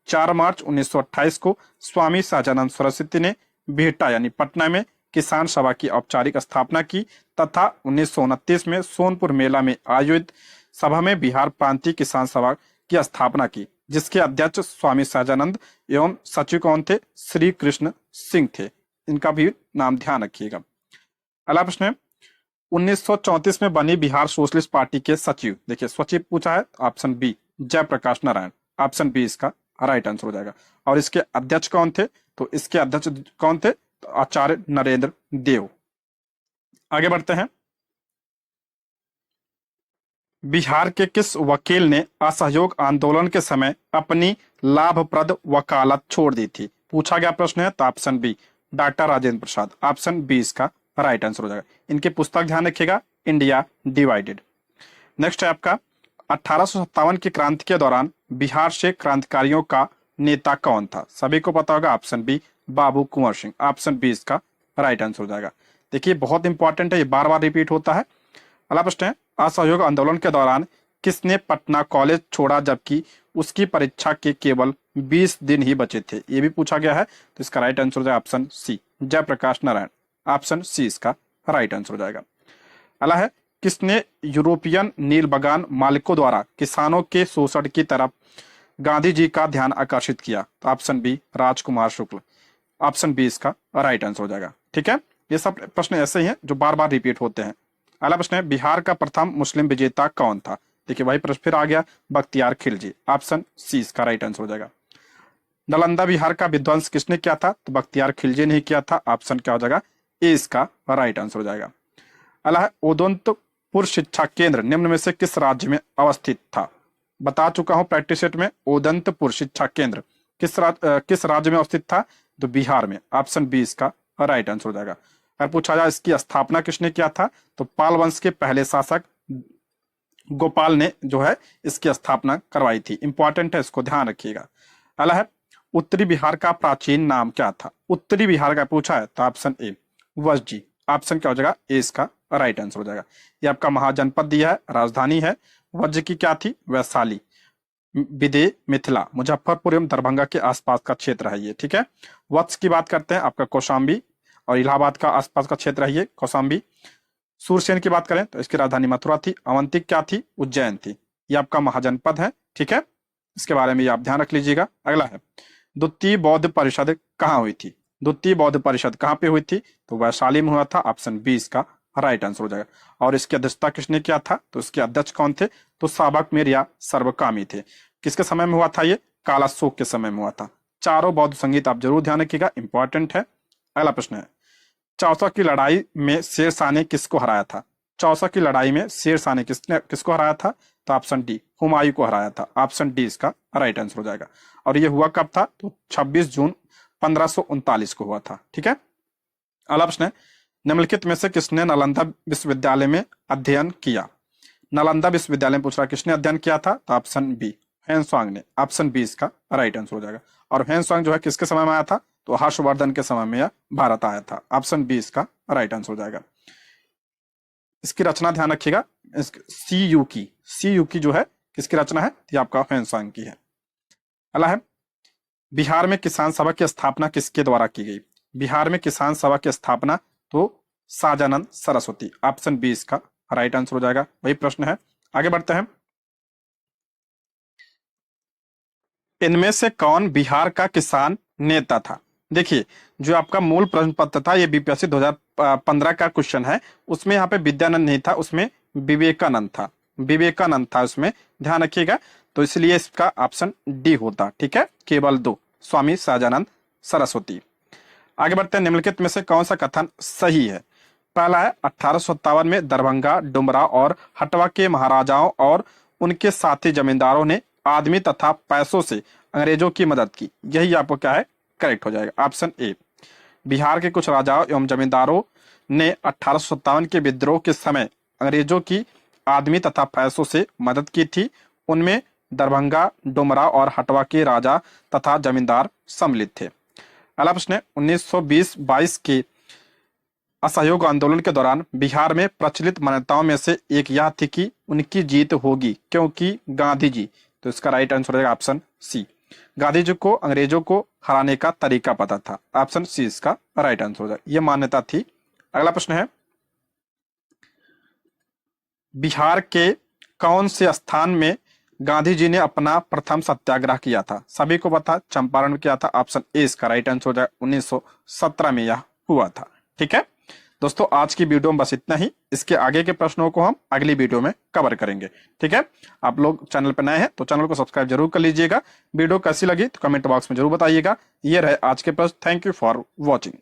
4 मार्च 1928 को स्वामी सहजानंद सरस्वती ने बिहटा यानी पटना में किसान सभा की औपचारिक स्थापना की तथा 1929 में सोनपुर मेला में आयोजित सभा में बिहार प्रांतीय किसान सभा की स्थापना की, जिसके अध्यक्ष स्वामी सहजानंद एवं सचिव कौन थे? श्री कृष्ण सिंह थे। इनका भी नाम ध्यान रखिएगा। अगला प्रश्न है, 1934 में बनी बिहार सोशलिस्ट पार्टी के सचिव, देखिए सचिव पूछा है, option B Jayaprakash Narayan. Option B इसका राइट आंसर हो जाएगा। और इसके अध्यक्ष कौन थे? तो इसके अध्यक्ष कौन थे? तो आचार्य नरेंद्र देव। आगे बढ़ते हैं। बिहार के किस वकील ने असहयोग आंदोलन के समय अपनी लाभप्रद वकालत छोड़ दी थी? पूछा गया प्रश्न है। तो option B doctor Rajendra Prasad. Option B इसका राइट आंसर हो जाएगा। इनके पुस्तक ध्यान रखिएगा, इंडिया डिवाइडेड। नेक्स्ट है आपका 1857 की क्रांति के दौरान बिहार से क्रांतिकारियों का नेता कौन था? सभी को पता होगा, ऑप्शन बी बाबू कुंवर सिंह। ऑप्शन बी इसका राइट आंसर हो जाएगा। देखिए बहुत इंपॉर्टेंट है, ये बार बार रिपीट होता है। अगला प्रश्न है, असहयोग आंदोलन के दौरान किसने पटना कॉलेज छोड़ा जबकि उसकी परीक्षा के केवल 20 दिन ही बचे थे? ये भी पूछा गया है। तो इसका राइट आंसर हो जाएगा option C Jayaprakash Narayan. Option C इसका राइट आंसर हो जाएगा। अगला है, किसने यूरोपियन नील बगान मालिकों द्वारा किसानों के शोषण की तरफ गांधी जी का ध्यान आकर्षित किया? तो ऑप्शन बी राजकुमार शुक्ल। ऑप्शन बी इसका राइट आंसर हो जाएगा। ठीक है, ये सब प्रश्न ऐसे ही हैं जो बार बार रिपीट होते हैं। अगला प्रश्न है, बिहार का प्रथम मुस्लिम विजेता कौन था? देखिए वही प्रश्न फिर आ गया, बख्तियार खिलजी। ऑप्शन सी इसका राइट आंसर हो जाएगा। नालंदा बिहार का विध्वंस किसने किया था? तो बख्तियार खिलजी ने किया था। ऑप्शन क्या हो जाएगा? ए इसका राइट आंसर हो जाएगा। अगला है, उदंतपुर शिक्षा केंद्र निम्न में से किस राज्य में अवस्थित था? बता चुका हूं प्रैक्टिस सेट में, उदंतपुर शिक्षा केंद्र किस राज्य में अवस्थित था? तो बिहार में। ऑप्शन बी इसका राइट आंसर हो जाएगा। अगर पूछा जाए इसकी स्थापना किसने किया था? तो पाल वंश के पहले शासक गोपाल ने जो है इसकी स्थापना करवाई थी। इंपॉर्टेंट है, इसको ध्यान रखिएगा। अगला है, उत्तरी बिहार का प्राचीन नाम क्या था? उत्तरी बिहार का पूछा है। तो ऑप्शन ए वज्जी। ऑप्शन क्या हो जाएगा? ए इसका राइट आंसर हो जाएगा। ये आपका महाजनपद दिया है, राजधानी है। वज्र की क्या थी? वैशाली, विदे, मिथिला, मुजफ्फरपुर एवं दरभंगा के आसपास का क्षेत्र है ये। ठीक है, वत्स की बात करते हैं, आपका कौशाम्बी और इलाहाबाद का आसपास का क्षेत्र है ये कौशाम्बी। सूरसेन की बात करें तो इसकी राजधानी मथुरा थी। अवंतिक क्या थी? उज्जैन थी। ये आपका महाजनपद है। ठीक है, इसके बारे में आप ध्यान रख लीजिएगा। अगला है, द्वितीय बौद्ध परिषद कहाँ हुई थी? द्वितीय बौद्ध परिषद कहाँ पे हुई थी? तो वैशाली में हुआ था। ऑप्शन बी इसका राइट आंसर हो जाएगा। और इसकी अध्यक्षता किसने किया था? तो इसके अध्यक्ष कौन थे? तो साबक मीर या सर्वकामी थे। किसके समय में हुआ था ये? कालाशोक के समय में हुआ था। चारों बौद्ध संगीत आप जरूर ध्यान रखिएगा, इंपॉर्टेंट है। अगला प्रश्न है, चौसा की लड़ाई में शेरशाह ने किसको हराया था? चौसा की लड़ाई में शेरशाह ने किसको हराया था? तो ऑप्शन डी, हुमायूं को हराया था। ऑप्शन डी इसका राइट आंसर हो जाएगा। और ये हुआ कब था? तो 26 जून 1539 को हुआ था। ठीक है। अगला प्रश्न है, निम्नलिखित में से किसने नालंदा विश्वविद्यालय में अध्ययन किया? नालंदा विश्वविद्यालय में पूछ रहा किसने अध्ययन किया था? तो ऑप्शन बी, ह्वेनसांग ने। ऑप्शन बी इसका राइट आंसर हो जाएगा। और ह्वेनसांग जो है किसके समय में आया था? तो हर्षवर्धन के समय में यह भारत आया था। ऑप्शन बी इसका राइट आंसर हो जाएगा। इसकी रचना ध्यान रखिएगा, सी यू की जो है किसकी रचना है? ये आपका ह्वेनसांग की है। अगला है, बिहार में किसान सभा की स्थापना किसके द्वारा की गई? बिहार में किसान सभा की स्थापना तो साजानंद सरस्वती। ऑप्शन बी इसका राइट आंसर हो जाएगा। वही प्रश्न है, आगे बढ़ते हैं। इनमें से कौन बिहार का किसान नेता था? देखिए, जो आपका मूल प्रश्न पत्र था, ये बीपीएससी 2015 का क्वेश्चन है। उसमें यहाँ पे विद्यानंद नहीं था, उसमें विवेकानंद था। विवेकानंद था उसमें, ध्यान रखिएगा। तो इसलिए इसका ऑप्शन डी होता। ठीक है, केवल दो, स्वामी सहजानंद सरस्वती। आगे बढ़ते हैं, निम्नलिखित में से कौन सा कथन सही है? पहला है, 1857 में दरभंगा, डुमरा और हटवा के महाराजाओं और उनके साथी जमींदारों ने आदमी तथा पैसों से अंग्रेजों की मदद की। यही आपको क्या है? करेक्ट हो जाएगा। ऑप्शन ए, बिहार के कुछ राजाओं एवं जमींदारों ने 1857 के विद्रोह के समय अंग्रेजों की आदमी तथा पैसों से मदद की थी। उनमें दरभंगा, डुमरा और हटवा के राजा तथा जमींदार सम्मिलित थे। अगला प्रश्न है, 1920-22 के असहयोग आंदोलन के दौरान बिहार में प्रचलित मान्यताओं में से एक यह थी कि उनकी जीत होगी क्योंकि गांधी जी। तो इसका राइट आंसर हो जाएगा ऑप्शन सी, गांधी जी को अंग्रेजों को हराने का तरीका पता था। ऑप्शन सी इसका राइट आंसर हो जाएगा, यह मान्यता थी। अगला प्रश्न है, बिहार के कौन से स्थान में गांधी जी ने अपना प्रथम सत्याग्रह किया था? सभी को पता, चंपारण में किया था। ऑप्शन ए इसका राइट आंसर हो जाएगा, 1917 में यह हुआ था। ठीक है दोस्तों, आज की वीडियो में बस इतना ही। इसके आगे के प्रश्नों को हम अगली वीडियो में कवर करेंगे। ठीक है, आप लोग चैनल पर नए हैं तो चैनल को सब्सक्राइब जरूर कर लीजिएगा। वीडियो कैसी लगी तो कमेंट बॉक्स में जरूर बताइएगा। ये रहे आज के प्रश्न। Thank you for watching.